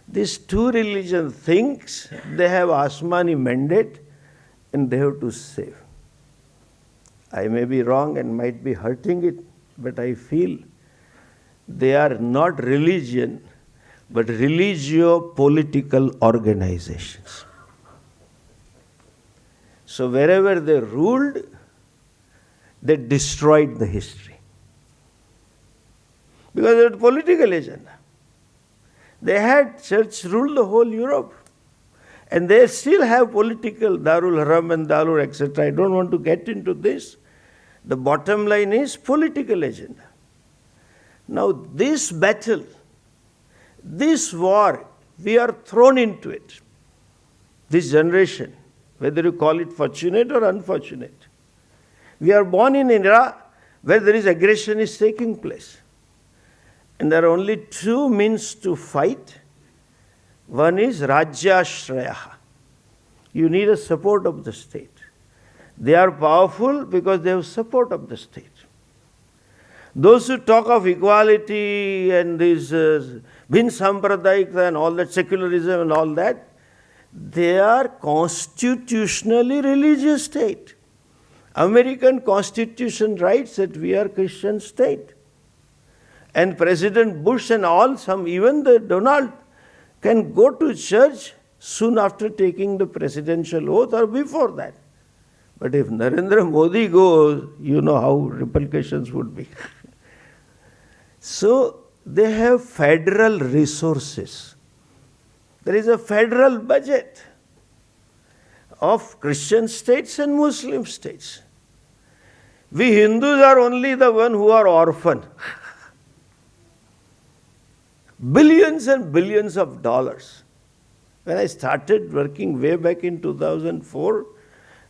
These two religions thinks they have Asmani mandate and they have to save. I may be wrong and might be hurting it, but I feel they are not religion, but religio-political organizations. So wherever they ruled, they destroyed the history. Because they had a political agenda. They had church rule the whole Europe. And they still have political, Darul Haram and Darul, etc. I don't want to get into this. The bottom line is political agenda. Now this battle, this war, we are thrown into it. This generation, whether you call it fortunate or unfortunate. We are born in an era where there is aggression is taking place. And there are only two means to fight. One is Rajyashrayaha. You need a support of the state. They are powerful because they have support of the state. Those who talk of equality and this Bin Sampradayika and all that, secularism and all that, they are constitutionally religious state. American Constitution writes that we are Christian state. And President Bush and all, even the Donald, can go to church soon after taking the presidential oath or before that. But if Narendra Modi goes, you know how repercussions would be. So they have federal resources. There is a federal budget of Christian states and Muslim states. We Hindus are only the one who are orphan. Billions and billions of dollars. When I started working way back in 2004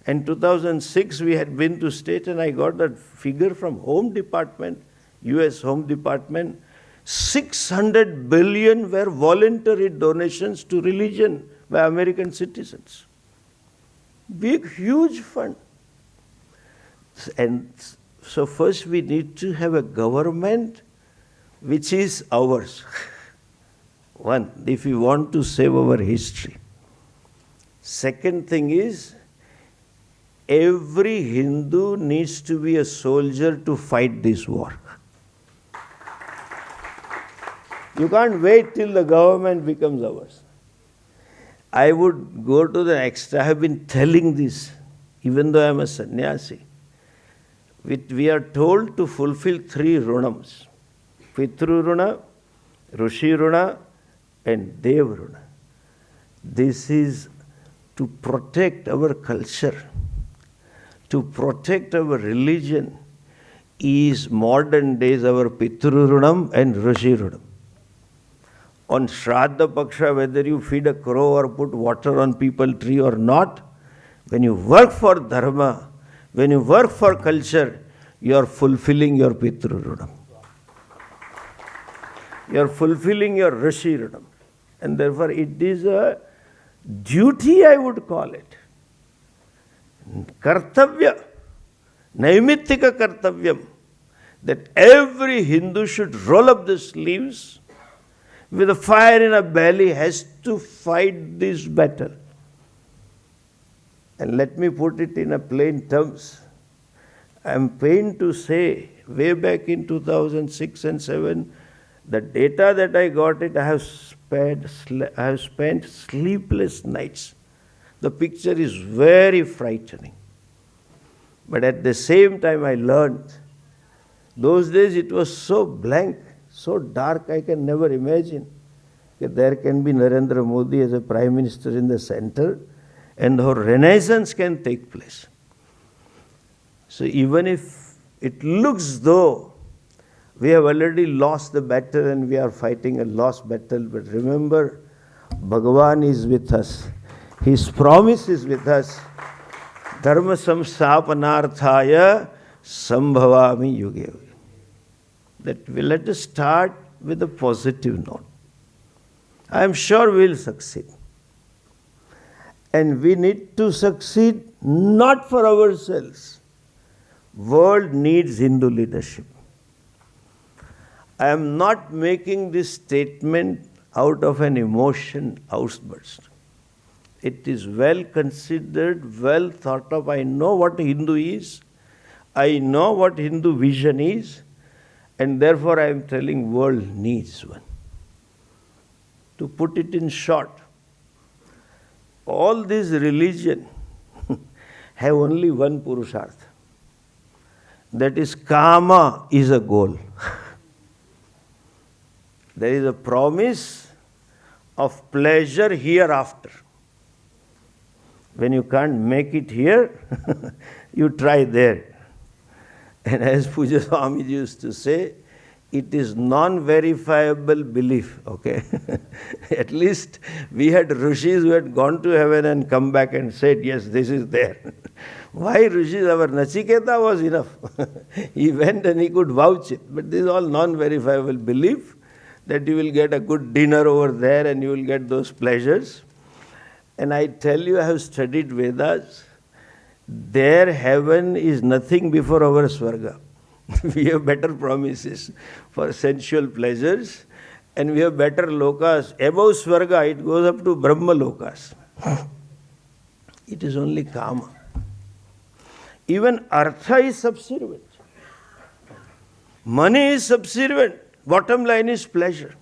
and 2006, we had been to state, and I got that figure from Home Department, US Home Department. 600 billion were voluntary donations to religion by American citizens. Big, huge fund. And so first we need to have a government which is ours. One, if we want to save our history. Second thing is, every Hindu needs to be a soldier to fight this war. You can't wait till the government becomes ours. I would go to the extra, I have been telling this, even though I am a sannyasi. We are told to fulfill 3 runams. Pitru runa, Rishi runa and Dev runa. This is to protect our culture, to protect our religion, is modern days our Pitru runam and Rishi runam. On Shraddha Paksha, whether you feed a crow or put water on people tree or not, when you work for dharma, when you work for culture, you are fulfilling your Pitru runam. You are fulfilling your Rishi runam. And therefore it is a duty, I would call it. Kartavya, Naimittika Kartavyam, that every Hindu should roll up the sleeves with a fire in a belly, has to fight this battle. And let me put it in a plain terms. I am pained to say, way back in 2006 and 7, the data that I got I have spent sleepless nights. The picture is very frightening. But at the same time I learned, those days it was so blank, so dark, I can never imagine that there can be Narendra Modi as a Prime Minister in the center and our renaissance can take place. So even if it looks though we have already lost the battle and we are fighting a lost battle, but remember, Bhagavan is with us. His promise is with us. Dharma samsthapanarthaya sambhavami yuge. That we let us start with a positive note. I am sure we will succeed. And we need to succeed not for ourselves. World needs Hindu leadership. I am not making this statement out of an emotion outburst. It is well considered, well thought of. I know what Hindu is. I know what Hindu vision is. And therefore I am telling world needs one. To put it in short, all these religion have only one Purushartha. That is, Kama is a goal. There is a promise of pleasure hereafter. When you can't make it here, you try there. And as Pujya Swamiji used to say, it is non-verifiable belief, okay? At least we had rishis who had gone to heaven and come back and said, yes, this is there. Why rishis? Our Nachiketa was enough. He went and he could vouch it. But this is all non-verifiable belief that you will get a good dinner over there and you will get those pleasures. And I tell you, I have studied Vedas. Their heaven is nothing before our Swarga. We have better promises for sensual pleasures and we have better lokas. Above Swarga, it goes up to Brahma lokas. It is only Kama. Even Artha is subservient. Money is subservient. Bottom line is pleasure.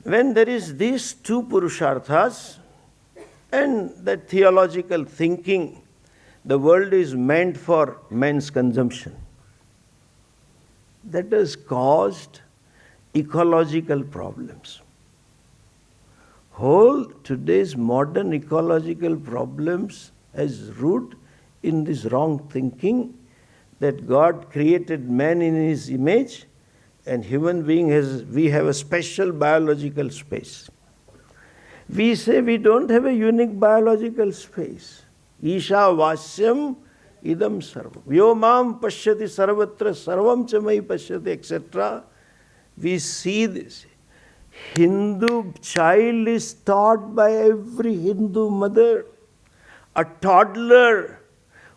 When there is these two Purusharthas and that theological thinking, the world is meant for man's consumption. That has caused ecological problems. Whole today's modern ecological problems has root in this wrong thinking that God created man in his image and human being we have a special biological space. We say we don't have a unique biological space. Isha vasyam idam sarvam. Vyomam pashyati sarvatra sarvam chamai pashyati, etc. We see this. Hindu child is taught by every Hindu mother. A toddler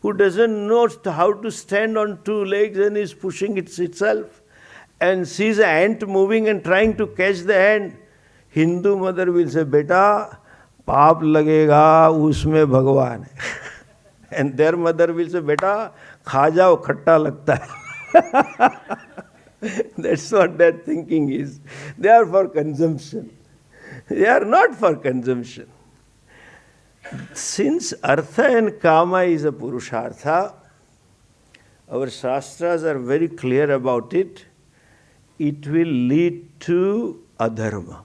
who doesn't know how to stand on two legs and is pushing itself and sees an ant moving and trying to catch the ant. Hindu mother will say, Beta, पाप लगेगा उसमें भगवान है. And their mother will say, बेटा खा जाओ खट्टा लगता है. That's what their thinking is. They are for consumption. They are not for consumption. Since artha and kama is a purushartha, our shastras are very clear about it. It will lead to adharma.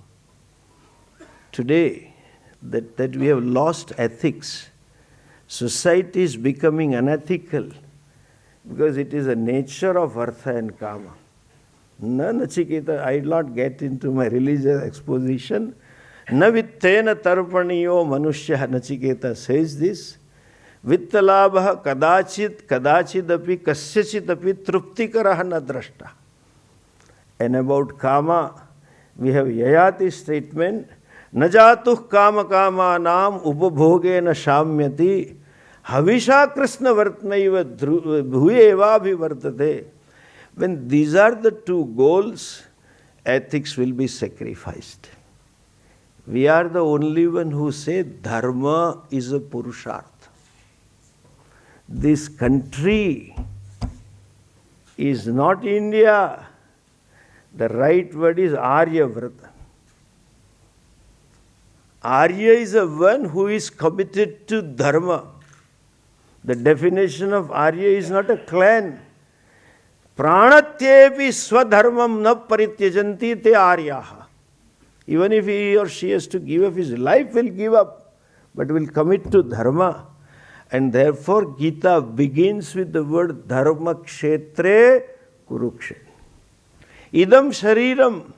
Today, that we have lost ethics, society is becoming unethical because it is a nature of artha and kama. Na Nachiketa, I will not get into my religious exposition. Na vittena tarpaniyo manushya, Nachiketa says this. Vittalabha kadachidapi kasyachitapi truptikaraha na drashta. And about kama, we have Yayati statement, Najatuh kama kama nam upabhoge na shamyati havisha krishna vartnaiva bhuyeva bhivartate. When these are the two goals, ethics will be sacrificed. We are the only one who say dharma is a purushartha. This country is not India. The right word is Aryavrata. Arya is a one who is committed to dharma. The definition of Arya is not a clan. Pranatyepi swadharmam na parityajanti te aryaha. Even if he or she has to give up his life, will give up, but will commit to dharma. And therefore Gita begins with the word dharma kshetre kurukshetra. Idam shariram,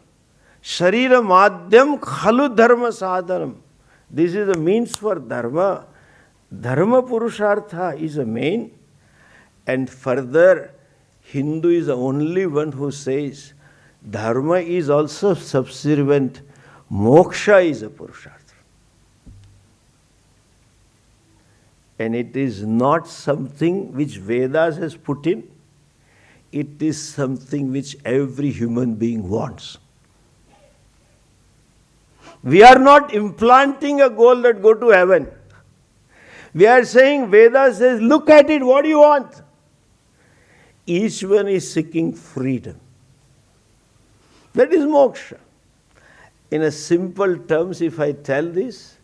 sharira madhyam khalu dharma sadhanam. This is the means for dharma. Dharma purushartha is a main. And further, Hindu is the only one who says dharma is also subservient. Moksha is a purushartha. And it is not something which Vedas has put in. It is something which every human being wants. We are not implanting a goal that go to heaven. We are saying, Veda says, look at it, what do you want? Each one is seeking freedom. That is moksha. In a simple terms, if I tell this,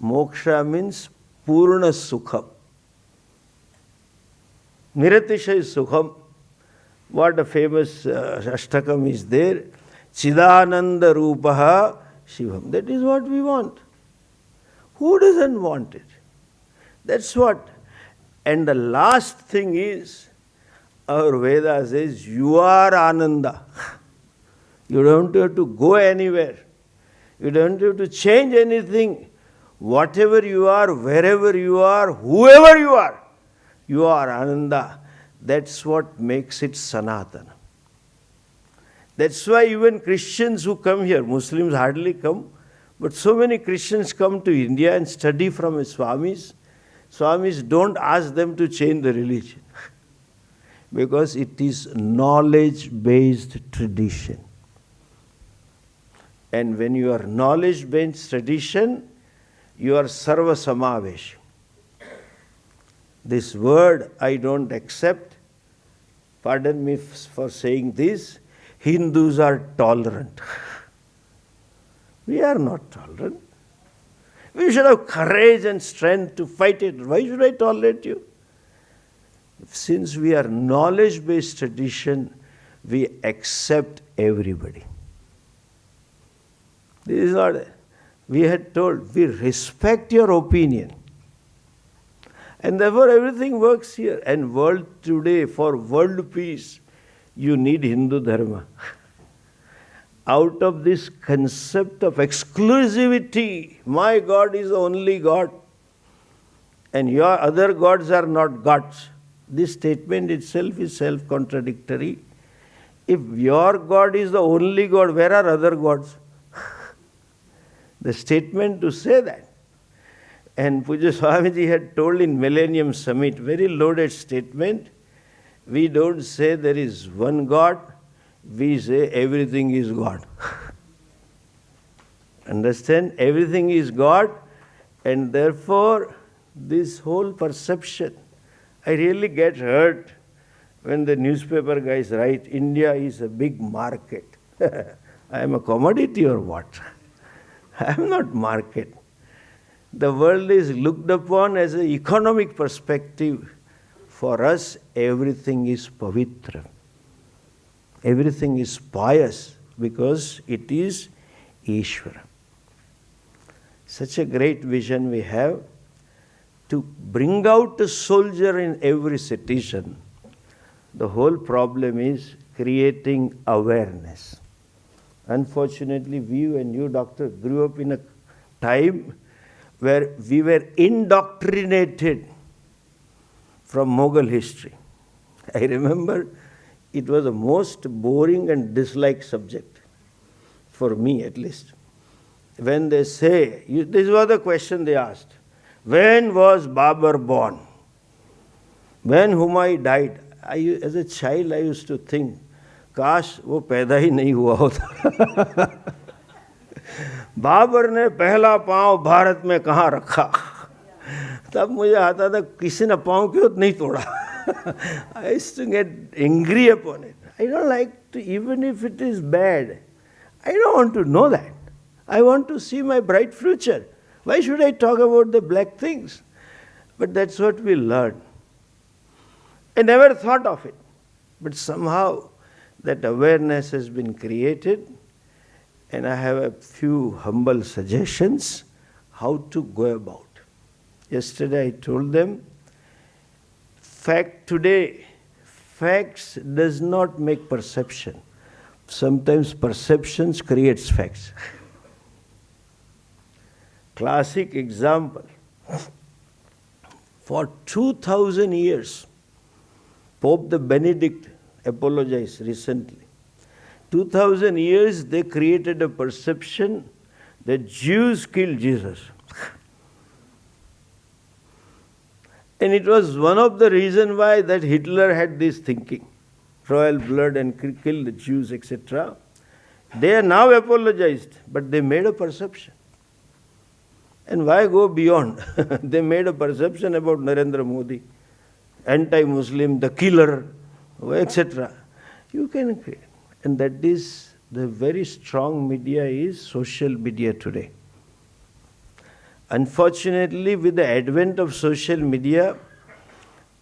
moksha means Poorna Sukham. Niratishay Sukham. What a famous Ashtakam is there. Chidananda Rupaha Shivam. That is what we want. Who doesn't want it? That's what. And the last thing is, our Veda says, you are Ananda. You don't have to go anywhere. You don't have to change anything. Whatever you are, wherever you are, whoever you are Ananda. That's what makes it Sanatana. That's why even Christians who come here, Muslims hardly come, but so many Christians come to India and study from Swamis. Swamis don't ask them to change the religion because it is knowledge-based tradition. And when you are knowledge-based tradition, you are sarva samavesh. This word I don't accept. Pardon me for saying this. Hindus are tolerant. We are not tolerant. We should have courage and strength to fight it. Why should I tolerate you? Since we are knowledge-based tradition, we accept everybody. This is not. We had told, we respect your opinion. And therefore everything works here. And world today, for world peace, you need Hindu Dharma. Out of this concept of exclusivity, my God is the only God, and your other gods are not gods. This statement itself is self-contradictory. If your God is the only God, where are other gods? The statement to say that. And Pujya Swamiji had told in Millennium Summit, very loaded statement, we don't say there is one God, we say everything is God. Understand? Everything is God, And therefore, this whole perception, I really get hurt when the newspaper guys write, India is a big market. I am a commodity or what? I am not market. The world is looked upon as an economic perspective. For us, everything is pavitra. Everything is pious because it is Ishvara. Such a great vision we have to bring out a soldier in every citizen. The whole problem is creating awareness. Unfortunately, we and you, doctor, grew up in a time where we were indoctrinated from Mughal history. I remember it was the most boring and disliked subject, for me at least. When they say, this was the question they asked, when was Babur born? When Humayun died? As a child I used to think, काश वो पैदा ही नहीं हुआ होता. बाबर ने पहला पांव भारत में कहाँ रखा? तब मुझे आता था किसी ने पांव क्यों नहीं तोड़ा. I used to get angry upon it. I don't like to, even if it is bad, I don't want to know that. I want to see my bright future. Why should I talk about the black things? But that's what we learn. I never thought of it. But somehow that awareness has been created, and I have a few humble suggestions how to go about. Yesterday I told them, today, facts does not make perception. Sometimes perceptions creates facts. Classic example. For 2000 years, Pope the Benedict apologized recently. 2000 years they created a perception that Jews killed Jesus. And it was one of the reasons why that Hitler had this thinking, royal blood and kill the Jews, etc. They are now apologized, but they made a perception. And why go beyond? They made a perception about Narendra Modi, anti-Muslim, the killer, etc. You can create. And that is the very strong media is social media today. Unfortunately, with the advent of social media,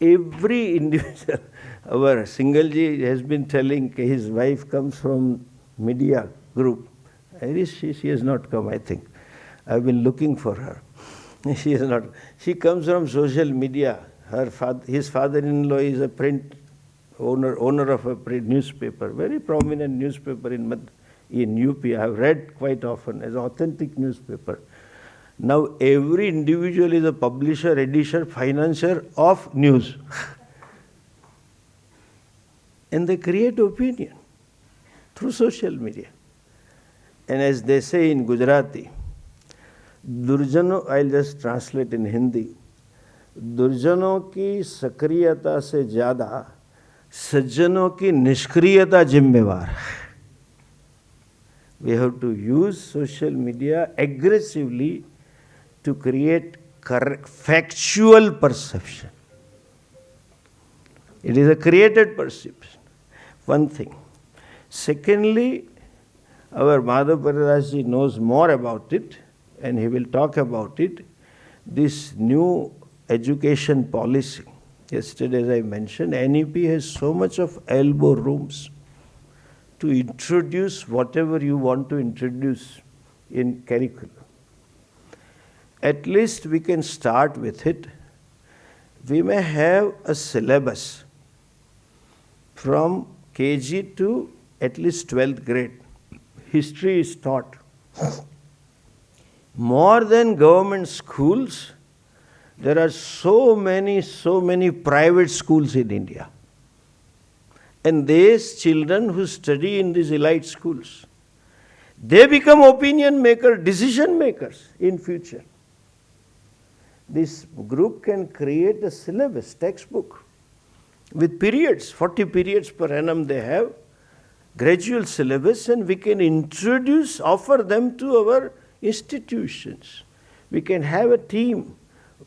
every individual, our Singalji has been telling his wife comes from media group. She has not come, I think. I've been looking for her. She is not. She comes from social media. His father-in-law is a print owner of a print newspaper, very prominent newspaper in UP. I have read quite often as authentic newspaper. Now every individual is a publisher, editor, financier of news. And they create opinion through social media. And as they say in Gujarati, Durjano, I'll just translate in Hindi, दुर्जनों की सक्रियता से ज़्यादा सज्जनों की निष्क्रियता जिम्मेवार. We have to use social media aggressively to create correct, factual perception. It is a created perception. One thing. Secondly, our Madhava Priyadas ji knows more about it, and he will talk about it. This new education policy. Yesterday, as I mentioned, NEP has so much of elbow rooms to introduce whatever you want to introduce in curriculum. At least we can start with it. We may have a syllabus from KG to at least 12th grade. History is taught. More than government schools, there are so many private schools in India. And these children who study in these elite schools, they become opinion makers, decision makers in future. This group can create a syllabus, textbook, with periods, 40 periods per annum they have, gradual syllabus, and we can offer them to our institutions. We can have a team,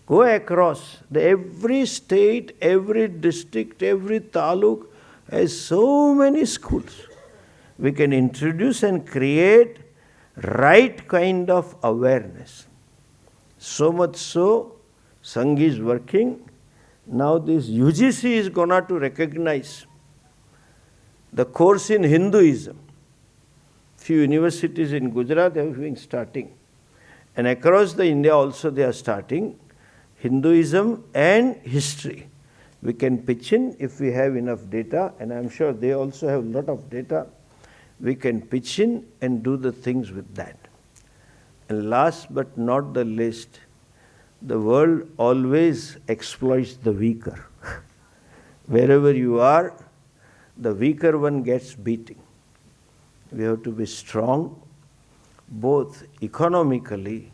go across. Every state, every district, every taluk has so many schools. We can introduce and create right kind of awareness. So much so, Sangh is working. Now this UGC is gonna to recognize the course in Hinduism. Few universities in Gujarat have been starting. And across the India also they are starting Hinduism and history. We can pitch in if we have enough data, and I'm sure they also have a lot of data. We can pitch in and do the things with that. And last but not the least, the world always exploits the weaker. Wherever you are, the weaker one gets beating. We have to be strong, both economically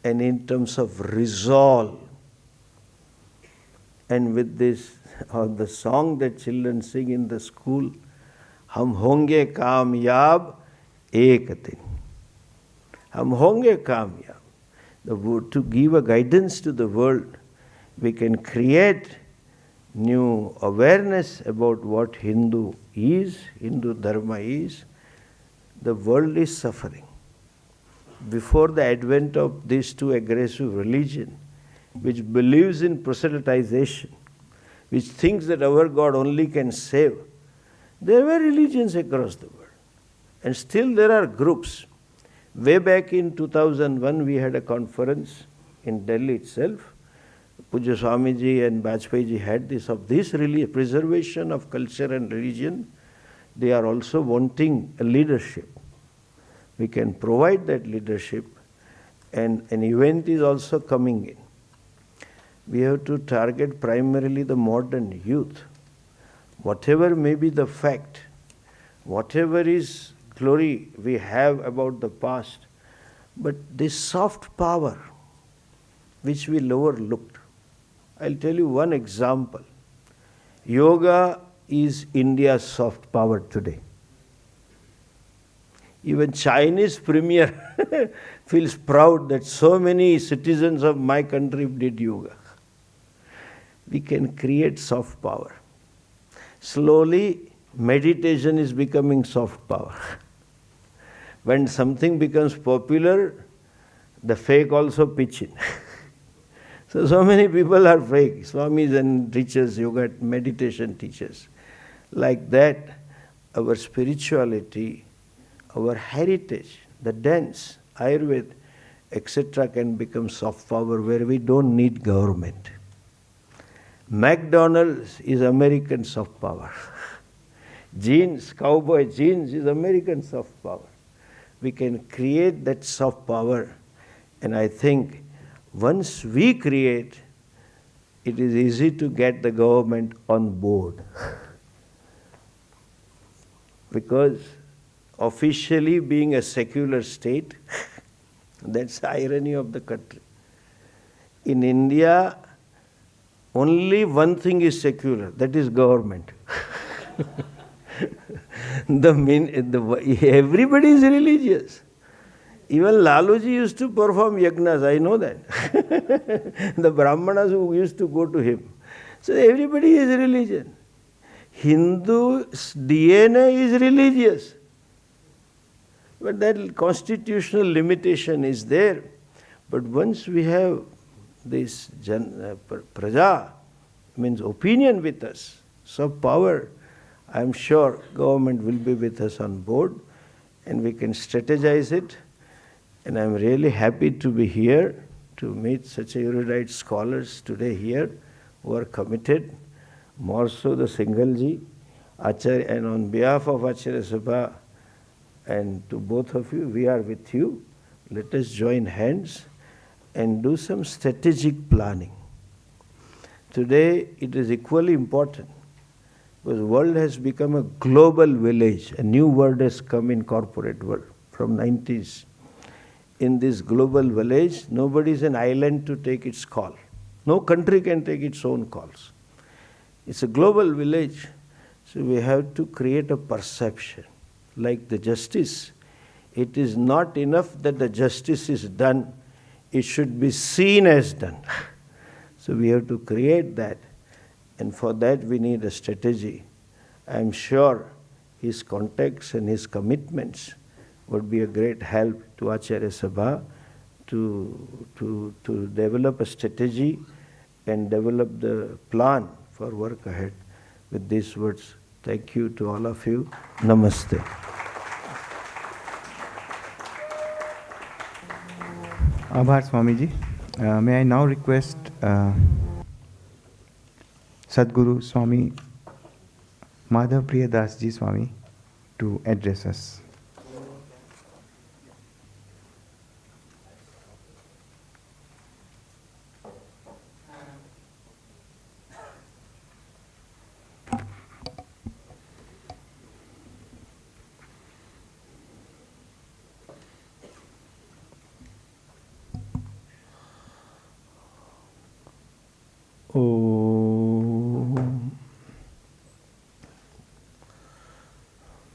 and in terms of resolve. And with this, the song that children sing in the school, Hum honge kamyab ek din. Hum honge kamyab. To give a guidance to the world, we can create new awareness about what Hindu is, Hindu Dharma is. The world is suffering. Before the advent of these two aggressive religions, which believes in proselytization, which thinks that our God only can save, there were religions across the world. And still there are groups. Way back in 2001, we had a conference in Delhi itself. Pujya Swamiji and Bajpayee had this, of this really preservation of culture and religion. They are also wanting a leadership. We can provide that leadership, and an event is also coming in. We have to target primarily the modern youth. Whatever may be the fact, whatever is glory we have about the past, but this soft power which we overlooked. I'll tell you one example. Yoga is India's soft power today. Even Chinese premier feels proud that so many citizens of my country did yoga. We can create soft power. Slowly, meditation is becoming soft power. When something becomes popular, the fake also pitch in. So many people are fake, swamis and teachers, yoga, meditation teachers. Like that, our spirituality, our heritage, the dance, Ayurveda, etc. can become soft power where we don't need government. McDonald's is American soft power. Jeans, cowboy jeans is American soft power. We can create that soft power, and I think once we create, it is easy to get the government on board. Because officially being a secular state, that's the irony of the country. In India, only one thing is secular, that is government. Everybody is religious. Even Laluji used to perform yagnas, I know that. The Brahmanas who used to go to him. So everybody is religion. Hindu's DNA is religious. But that constitutional limitation is there. But once we have this praja, means opinion with us, so power, I am sure government will be with us on board and we can strategize it. And I am really happy to be here, to meet such erudite scholars today here who are committed. More so the Singhalji, Acharya, and on behalf of Acharya Sabha and to both of you, we are with you. Let us join hands and do some strategic planning. Today it is equally important because the world has become a global village. A new word has come in corporate world from 90s. In this global village, nobody is an island to take its call. No country can take its own calls. It's a global village, so we have to create a perception. Like the justice, it is not enough that the justice is done it should be seen as done. So we have to create that, and for that we need a strategy. I am sure his contacts and his commitments would be a great help to Acharya Sabha to develop a strategy and develop the plan for work ahead. With these words, thank you to all of you. Namaste. Abhar Swami ji. May I now request Sadguru Swami Madhava Priyadas ji Swami to address us.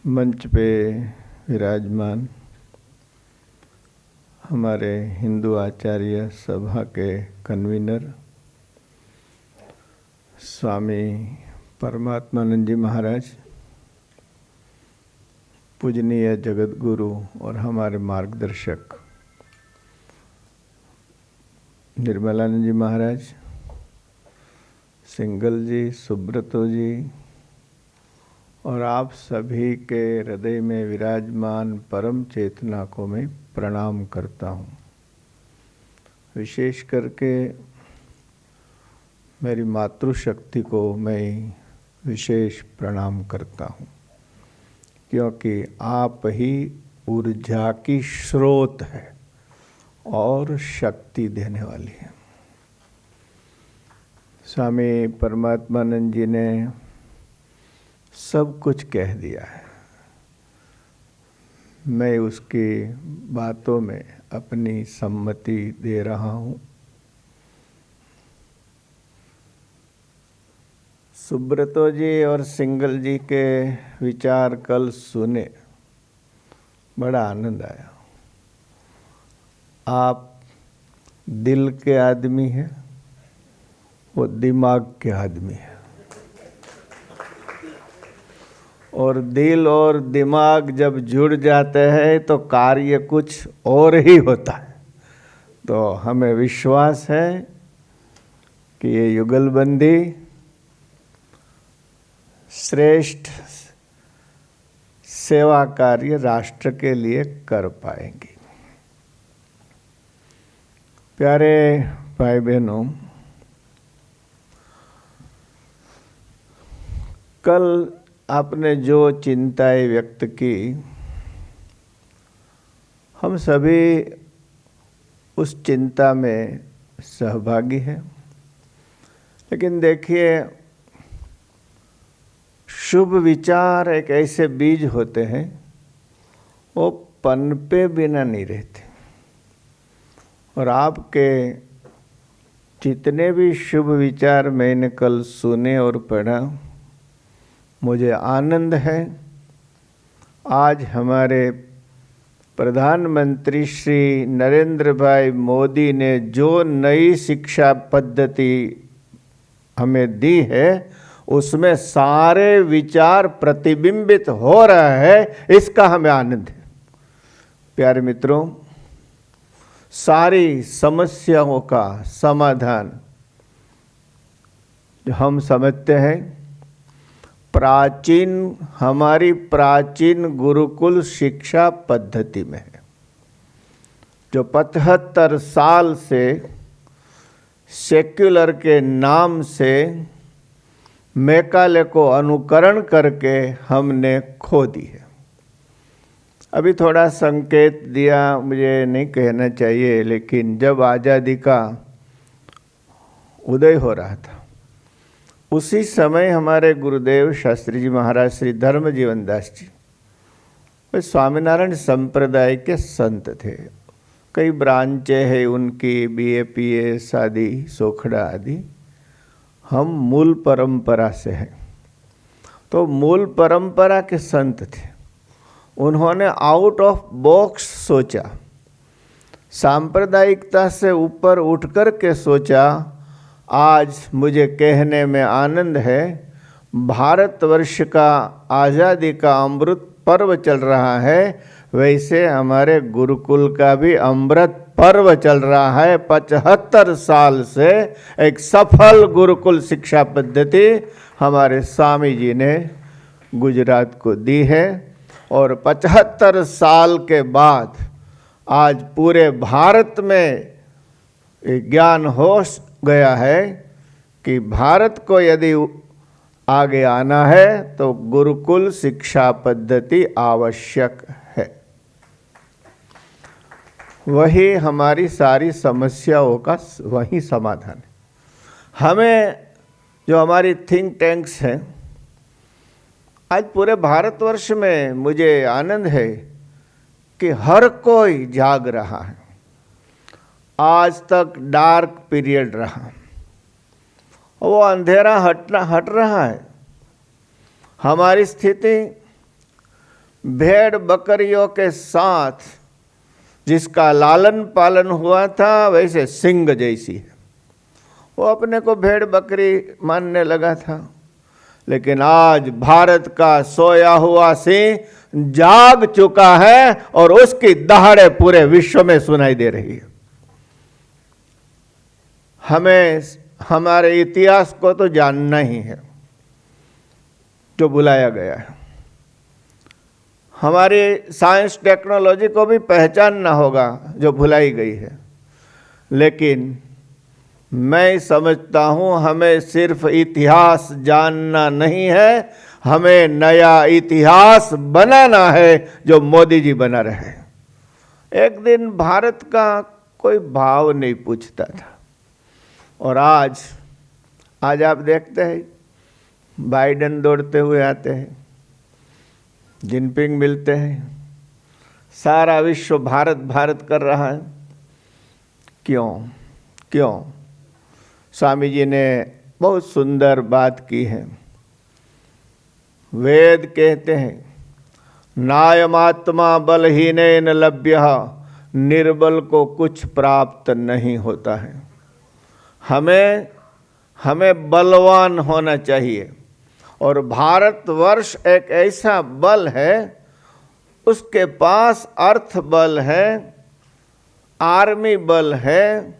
मंच पे विराजमान हमारे हिंदू आचार्य सभा के convener स्वामी परमात्मानंद जी महाराज, पूजनीय जगत गुरु और हमारे मार्गदर्शक निर्मलानंद जी महाराज, सिंगल जी, सुब्रतो जी, और आप सभी के हृदय में विराजमान परम चेतना को मैं प्रणाम करता हूँ। विशेष करके मेरी मातृशक्ति को मैं विशेष प्रणाम करता हूँ, क्योंकि आप ही ऊर्जा की स्रोत है और शक्ति देने वाली है। स्वामी परमात्मानंद जी ने सब कुछ कह दिया है। मैं उसकी बातों में अपनी सम्मति दे रहा हूँ। सुब्रतो जी और सिंगल जी के विचार कल सुने, बड़ा आनंद आया। आप दिल के आदमी हैं, वो दिमाग के आदमी है, और दिल और दिमाग जब जुड़ जाते हैं तो कार्य कुछ और ही होता है। तो हमें विश्वास है कि ये युगलबंदी श्रेष्ठ सेवा कार्य राष्ट्र के लिए कर पाएंगी। प्यारे भाई बहनों, कल आपने जो चिंताएं व्यक्त की, हम सभी उस चिंता में सहभागी हैं। लेकिन देखिए, शुभ विचार एक ऐसे बीज होते हैं, वो पनपे बिना नहीं रहते। और आपके जितने भी शुभ विचार मैंने कल सुने और पढ़ा, मुझे आनंद है। आज हमारे प्रधानमंत्री श्री नरेंद्र भाई मोदी ने जो नई शिक्षा पद्धति हमें दी है, उसमें सारे विचार प्रतिबिंबित हो रहा है, इसका हमें आनंद है। प्यारे मित्रों, सारी समस्याओं का समाधान जो हम समझते हैं, हमारी प्राचीन गुरुकुल शिक्षा पद्धति में है, जो 75 साल से सेक्युलर के नाम से मैकाले को अनुकरण करके हमने खो दी है। अभी थोड़ा संकेत दिया, मुझे नहीं कहना चाहिए, लेकिन जब आज़ादी का उदय हो रहा था, उसी समय हमारे गुरुदेव शास्त्री जी महाराज श्री धर्म जीवन दास जी, वे स्वामीनारायण संप्रदाय के संत थे। कई ब्रांचें हैं उनकी, BA PS आदि, सोखड़ा आदि। हम मूल परंपरा से हैं, तो मूल परंपरा के संत थे। उन्होंने आउट ऑफ बॉक्स सोचा। सांप्रदायिकता से ऊपर उठकर के सोचा, आज मुझे कहने में आनंद है, भारतवर्ष का आज़ादी का अमृत पर्व चल रहा है, वैसे हमारे गुरुकुल का भी अमृत पर्व चल रहा है। 75 साल से एक सफल गुरुकुल शिक्षा पद्धति हमारे स्वामी जी ने गुजरात को दी है और 75 साल के बाद आज पूरे भारत में ज्ञान हो गया है कि भारत को यदि आगे आना है तो गुरुकुल शिक्षा पद्धति आवश्यक है। वही हमारी सारी समस्याओं का वही समाधान है। हमें जो हमारी थिंक टैंक्स हैं, आज पूरे भारतवर्ष में मुझे आनंद है कि हर कोई जाग रहा है। आज तक डार्क पीरियड रहा, वो अंधेरा हट रहा है। हमारी स्थिति भेड़ बकरियों के साथ जिसका लालन पालन हुआ था वैसे सिंह जैसी है। वो अपने को भेड़ बकरी मानने लगा था, लेकिन आज भारत का सोया हुआ सिंह जाग चुका है और उसकी दहाड़े पूरे विश्व में सुनाई दे रही है। हमें हमारे इतिहास को तो जानना ही है जो भुलाया गया है। हमारी साइंस टेक्नोलॉजी को भी पहचानना होगा जो भुलाई गई है। लेकिन मैं समझता हूँ हमें सिर्फ इतिहास जानना नहीं है, हमें नया इतिहास बनाना है जो मोदी जी बना रहे। एक दिन भारत का कोई भाव नहीं पूछता था और आज आप देखते हैं बाइडेन दौड़ते हुए आते हैं, जिनपिंग मिलते हैं, सारा विश्व भारत भारत कर रहा है। क्यों? स्वामी जी ने बहुत सुंदर बात की है। वेद कहते हैं, नायमात्मा बलहीनेन लभ्यः, निर्बल को कुछ प्राप्त नहीं होता है। हमें बलवान होना चाहिए और भारतवर्ष एक ऐसा बल है, उसके पास अर्थ बल है, आर्मी बल है,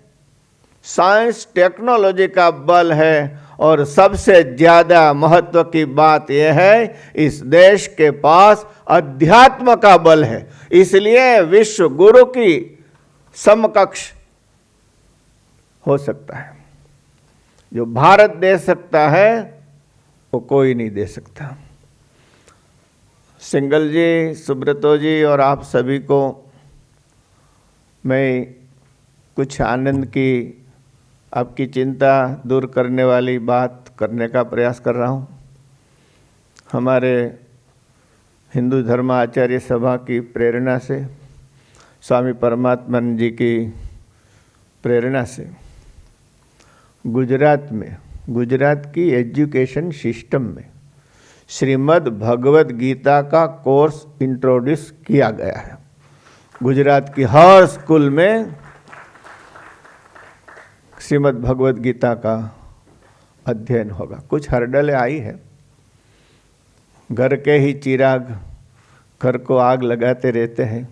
साइंस टेक्नोलॉजी का बल है और सबसे ज़्यादा महत्व की बात यह है इस देश के पास अध्यात्म का बल है। इसलिए विश्व गुरु की समकक्ष हो सकता है। जो भारत दे सकता है वो कोई नहीं दे सकता। सिंगल जी, सुब्रतो जी और आप सभी को मैं कुछ आनंद की, आपकी चिंता दूर करने वाली बात करने का प्रयास कर रहा हूँ। हमारे हिंदू धर्म आचार्य सभा की प्रेरणा से, स्वामी परमात्मानंद जी की प्रेरणा से गुजरात की एजुकेशन सिस्टम में श्रीमद् भगवद गीता का कोर्स इंट्रोड्यूस किया गया है। गुजरात की हर स्कूल में श्रीमद् भगवद गीता का अध्ययन होगा। कुछ हर्डलें आई है, घर के ही चिराग घर को आग लगाते रहते हैं,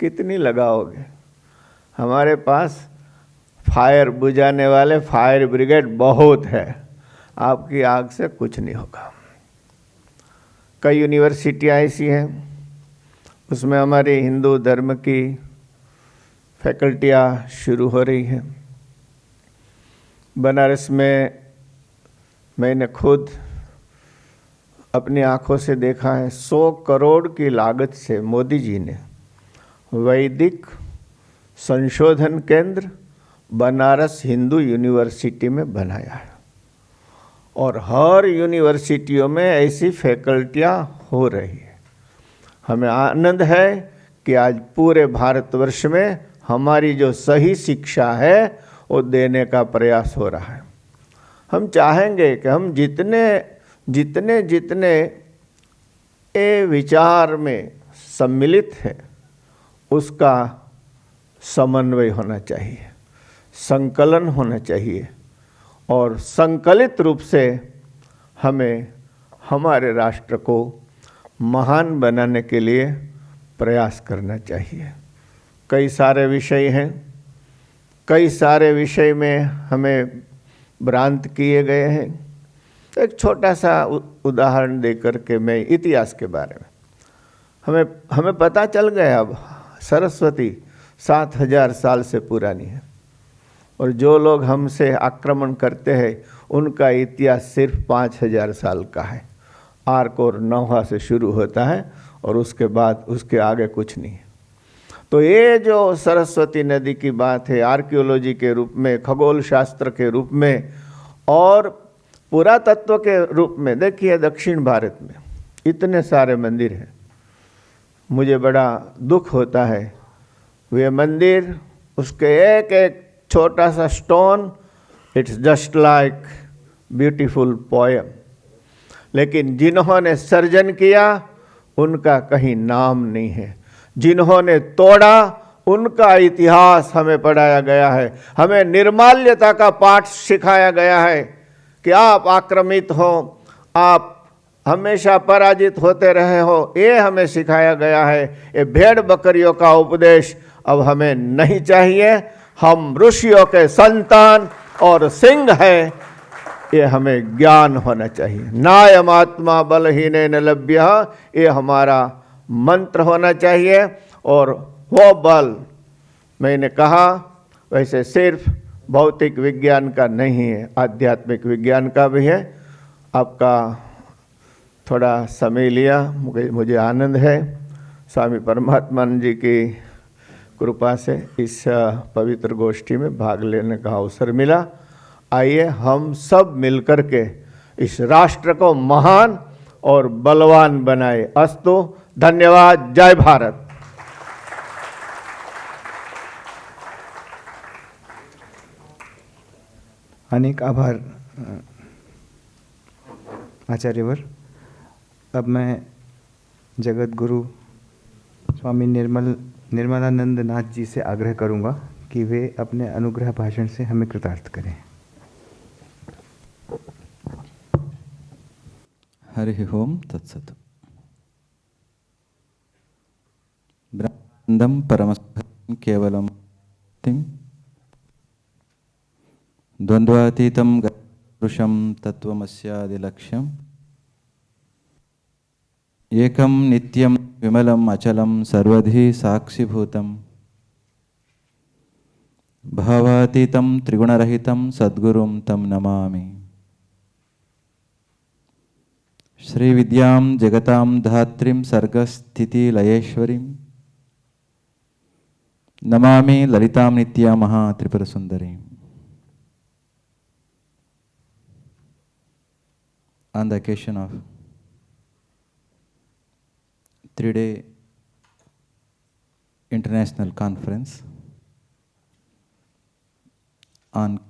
कितनी लगाओगे? हमारे पास फायर बुझाने वाले फायर ब्रिगेड बहुत है, आपकी आग से कुछ नहीं होगा। कई यूनिवर्सिटियाँ ऐसी हैं, उसमें हमारे हिंदू धर्म की फैकल्टियाँ शुरू हो रही हैं। बनारस में मैंने खुद अपनी आँखों से देखा है, 100 करोड़ की लागत से मोदी जी ने वैदिक संशोधन केंद्र बनारस हिंदू यूनिवर्सिटी में बनाया है और हर यूनिवर्सिटियों में ऐसी फैकल्टियाँ हो रही है। हमें आनंद है कि आज पूरे भारतवर्ष में हमारी जो सही शिक्षा है वो देने का प्रयास हो रहा है। हम चाहेंगे कि हम जितने ये विचार में सम्मिलित है उसका समन्वय होना चाहिए, संकलन होना चाहिए और संकलित रूप से हमें हमारे राष्ट्र को महान बनाने के लिए प्रयास करना चाहिए। कई सारे विषय हैं, कई सारे विषय में हमें भ्रांत किए गए हैं। एक छोटा सा उदाहरण देकर के मैं इतिहास के बारे में हमें पता चल गया अब सरस्वती 7000 साल से पुरानी है और जो लोग हमसे आक्रमण करते हैं उनका इतिहास सिर्फ 5000 साल का है। आर्क और नौहा से शुरू होता है और उसके बाद उसके आगे कुछ नहीं है। तो ये जो सरस्वती नदी की बात है, आर्कियोलॉजी के रूप में, खगोल शास्त्र के रूप में और पुरातत्व के रूप में, देखिए दक्षिण भारत में इतने सारे मंदिर हैं। मुझे बड़ा दुख होता है वे मंदिर, उसके एक एक छोटा सा stone, it's just like beautiful poem, लेकिन जिन्होंने सर्जन किया उनका कहीं नाम नहीं है। जिन्होंने तोड़ा उनका इतिहास हमें पढ़ाया गया है। हमें निर्माल्यता का पाठ सिखाया गया है कि आप आक्रमित हो, आप हमेशा पराजित होते रहे हो, ये हमें सिखाया गया है। ये भेड़ बकरियों का उपदेश अब हमें नहीं चाहिए। हम ऋषियों के संतान और सिंह हैं, ये हमें ज्ञान होना चाहिए। नायमात्मा बलहीन न लभ्य, ये हमारा मंत्र होना चाहिए। और वो बल मैंने कहा वैसे सिर्फ भौतिक विज्ञान का नहीं है, आध्यात्मिक विज्ञान का भी है। आपका थोड़ा समय लिया, मुझे आनंद है स्वामी परमात्मानंद जी की कृपा से इस पवित्र गोष्ठी में भाग लेने का अवसर मिला। आइए हम सब मिलकर के इस राष्ट्र को महान और बलवान बनाए। अस्तु, धन्यवाद, जय भारत। अनेक आभार आचार्यवर। अब मैं जगत गुरु स्वामी निर्मलानंद नाथ जी से आग्रह करूंगा कि वे अपने अनुग्रह भाषण से हमें कृतार्थ करें। हरि ओम तत्सत्। ब्रह्मानंदं परमसुखं केवलं तिं द्वन्द्वातीतं पुरुषं तत्त्वमस्यादिलक्ष्यम् एकं नित्यं विमलं अचलं सर्वधि साक्षिभूतं भावातीतं त्रिगुणरहितं सद्गुरुं तं नमामि। श्री विद्यां जगतां धात्रीं सर्गस्थितिलयेश्वरीं Namami ललितां नित्यां महात्रिपुरसुन्दरीं। On the occasion of 3-day international conference on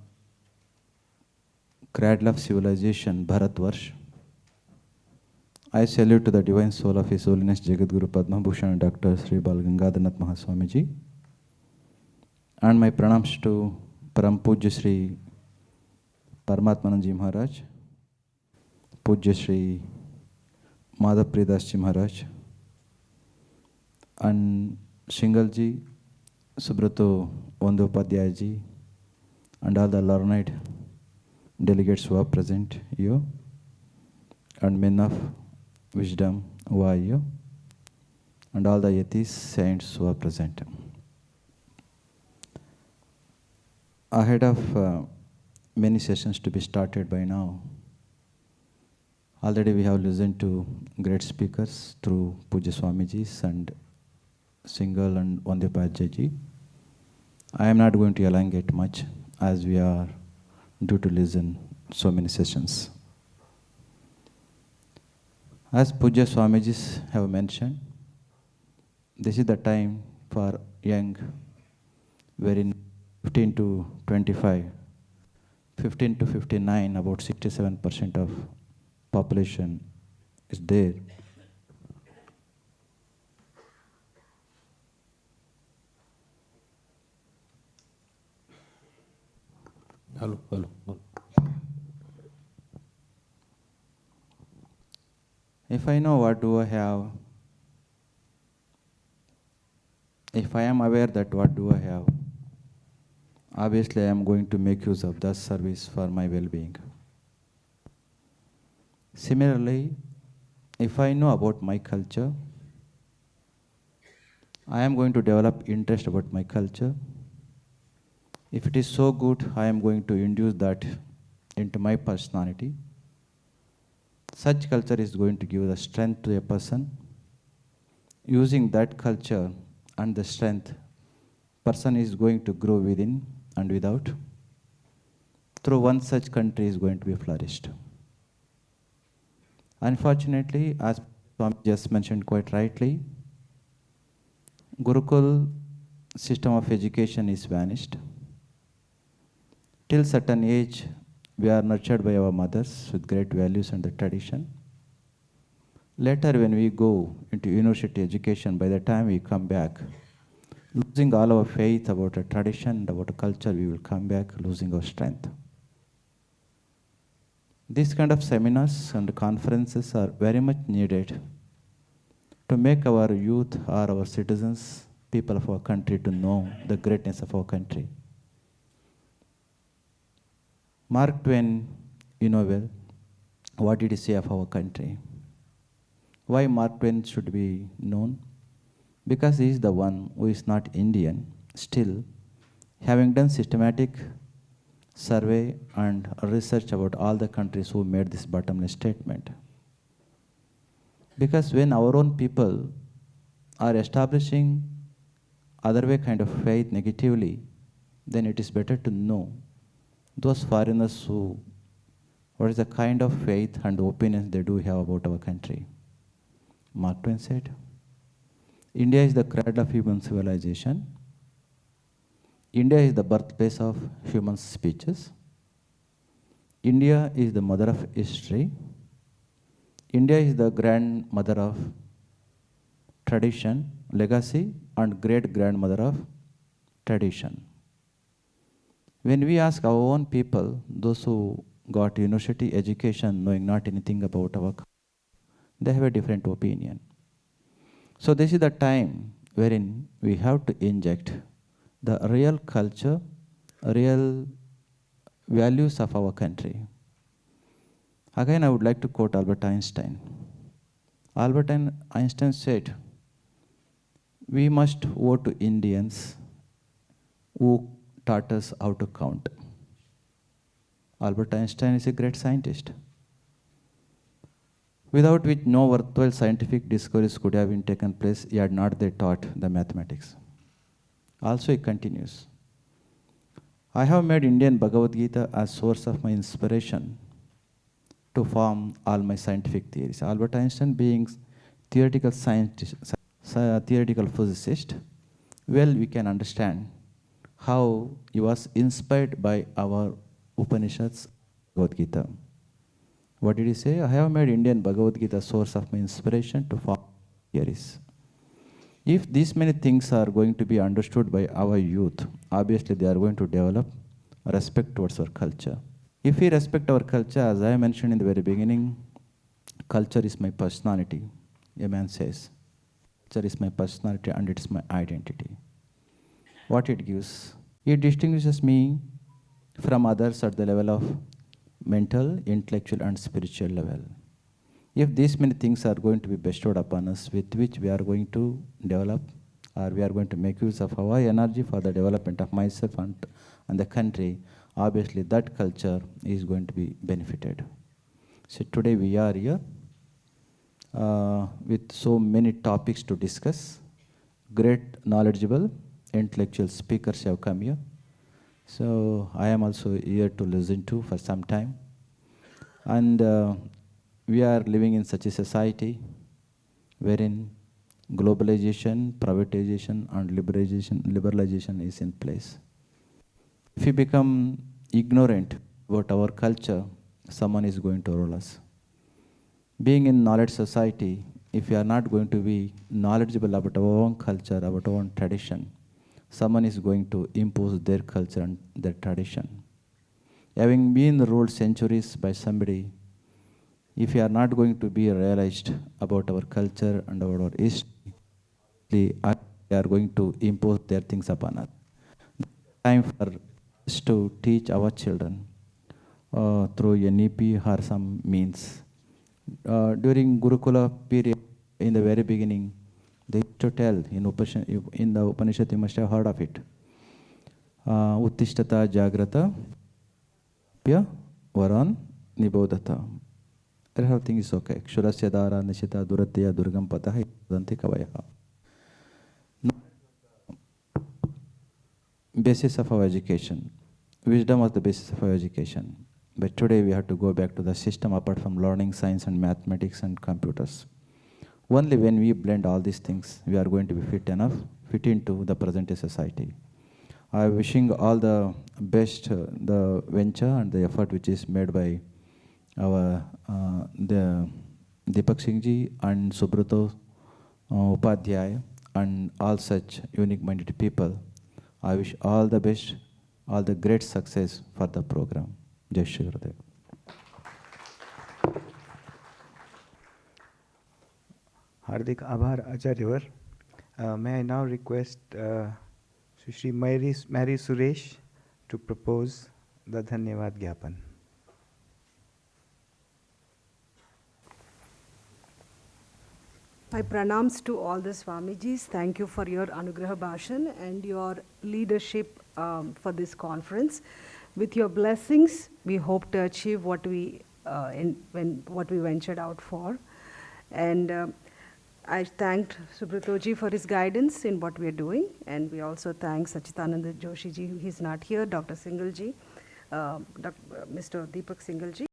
cradle of civilization, Bharatvarsh, I salute to the divine soul of His Holiness Jagadguru Padma Bhushan Dr. Shri Gangadhar Nath Mahaswamiji, and my pranams to Param Pujya Shri Paramandaji Maharaj, Pujya Shri Madhava Priyadas Ji Maharaj, and Singhal Ji, Subroto Gangopadhyay-IHAR, and all the learned delegates who are present here, and men of wisdom who are here, and all the yatis, saints who are present. Ahead of many sessions to be started by now, already we have listened to great speakers through Pujya Swamijis and Singhal and Gangopadhyay-ji. I am not going to elongate much as we are due to listen so many sessions. As Pujya Swamijis have mentioned, this is the time for young, wherein 15 to 25, 15 to 59, about 67% of population is there. Hello. If I know what do I have, if I am aware that what do I have, obviously I am going to make use of that service for my well-being. Similarly, if I know about my culture, I am going to develop interest about my culture. If it is so good, I am going to induce that into my personality. Such culture is going to give the strength to a person. Using that culture and the strength, person is going to grow within and without. Through one such country is going to be flourished. Unfortunately, as Swami just mentioned quite rightly, Gurukul system of education is vanished. Till certain age, we are nurtured by our mothers with great values and the tradition. Later, when we go into university education, by the time we come back, losing all our faith about a tradition, about a culture, we will come back losing our strength. These kind of seminars and conferences are very much needed to make our youth or our citizens, people of our country, to know the greatness of our country. Mark Twain, you know well, what did he say of our country? Why Mark Twain should be known? Because he is the one who is not Indian, still, having done systematic survey and research about all the countries who made this bottomless statement. Because when our own people are establishing other way kind of faith negatively, then it is better to know those foreigners who, what is the kind of faith and opinions they do have about our country. Mark Twain said, India is the cradle of human civilization. India is the birthplace of human speeches. India is the mother of history. India is the grandmother of tradition, legacy, and great-grandmother of tradition. When we ask our own people, those who got university education knowing not anything about our culture, they have a different opinion. So this is the time wherein we have to inject the real culture, real values of our country. Again, I would like to quote Albert Einstein. Albert Einstein said, we must owe to Indians who taught us how to count. Albert Einstein is a great scientist, without which no worthwhile scientific discoveries could have been taken place had not they taught the mathematics. Also he continues, I have made Indian Bhagavad Gita as source of my inspiration to form all my scientific theories. Albert Einstein being theoretical scientist, theoretical physicist, well, we can understand how he was inspired by our Upanishads, Bhagavad Gita. What did he say? I have made Indian Bhagavad Gita source of my inspiration to form theories. If these many things are going to be understood by our youth, obviously they are going to develop respect towards our culture. If we respect our culture, as I mentioned in the very beginning, culture is my personality. A man says, culture is my personality and it's my identity. What it gives? It distinguishes me from others at the level of mental, intellectual and spiritual level. If these many things are going to be bestowed upon us, with which we are going to develop, or we are going to make use of our energy for the development of myself and the country, obviously that culture is going to be benefited. So today we are here with so many topics to discuss. Great knowledgeable intellectual speakers have come here. So I am also here to listen to for some time. And we are living in such a society wherein globalization, privatization and liberalization is in place. If we become ignorant about our culture, someone is going to rule us. Being in knowledge society, if we are not going to be knowledgeable about our own culture, about our own tradition, someone is going to impose their culture and their tradition. having been ruled centuries by somebody, if we are not going to be realized about our culture and about our history, they are going to impose their things upon us. Time for us to teach our children through NEP or some means. During Gurukula period, in the very beginning, they used to tell in the Upanishad, you must have heard of it. Uttishtata Jagrata Pya Varan Nibodhata. Everything is okay. Kshurasya Dara Nishita Duratya Durgam Pataha Danti Kavayaha. Basis of our education. Wisdom was the basis of our education. But today we have to go back to the system apart from learning science and mathematics and computers. Only when we blend all these things, we are going to be fit into the present day society. I am wishing all the best, the venture and the effort which is made by our the Deepak Singhji and Subroto Upadhyay and all such unique-minded people. I wish all the best, all the great success for the program. Jai Shri Gurudev. Hardik Abhar Acharyavar. May I now request Shri Mary Suresh to propose the Dhanyavad Gyapan. My pranams to all the Swamijis. Thank you for your Anugraha Bhashan and your leadership for this conference. With your blessings, we hope to achieve what we ventured out for. And I thanked Subrotoji for his guidance in what we are doing, and we also thank Sachidananda Joshi-ji, he's not here, Dr. Singhal ji, Mr. Deepak Singhal ji.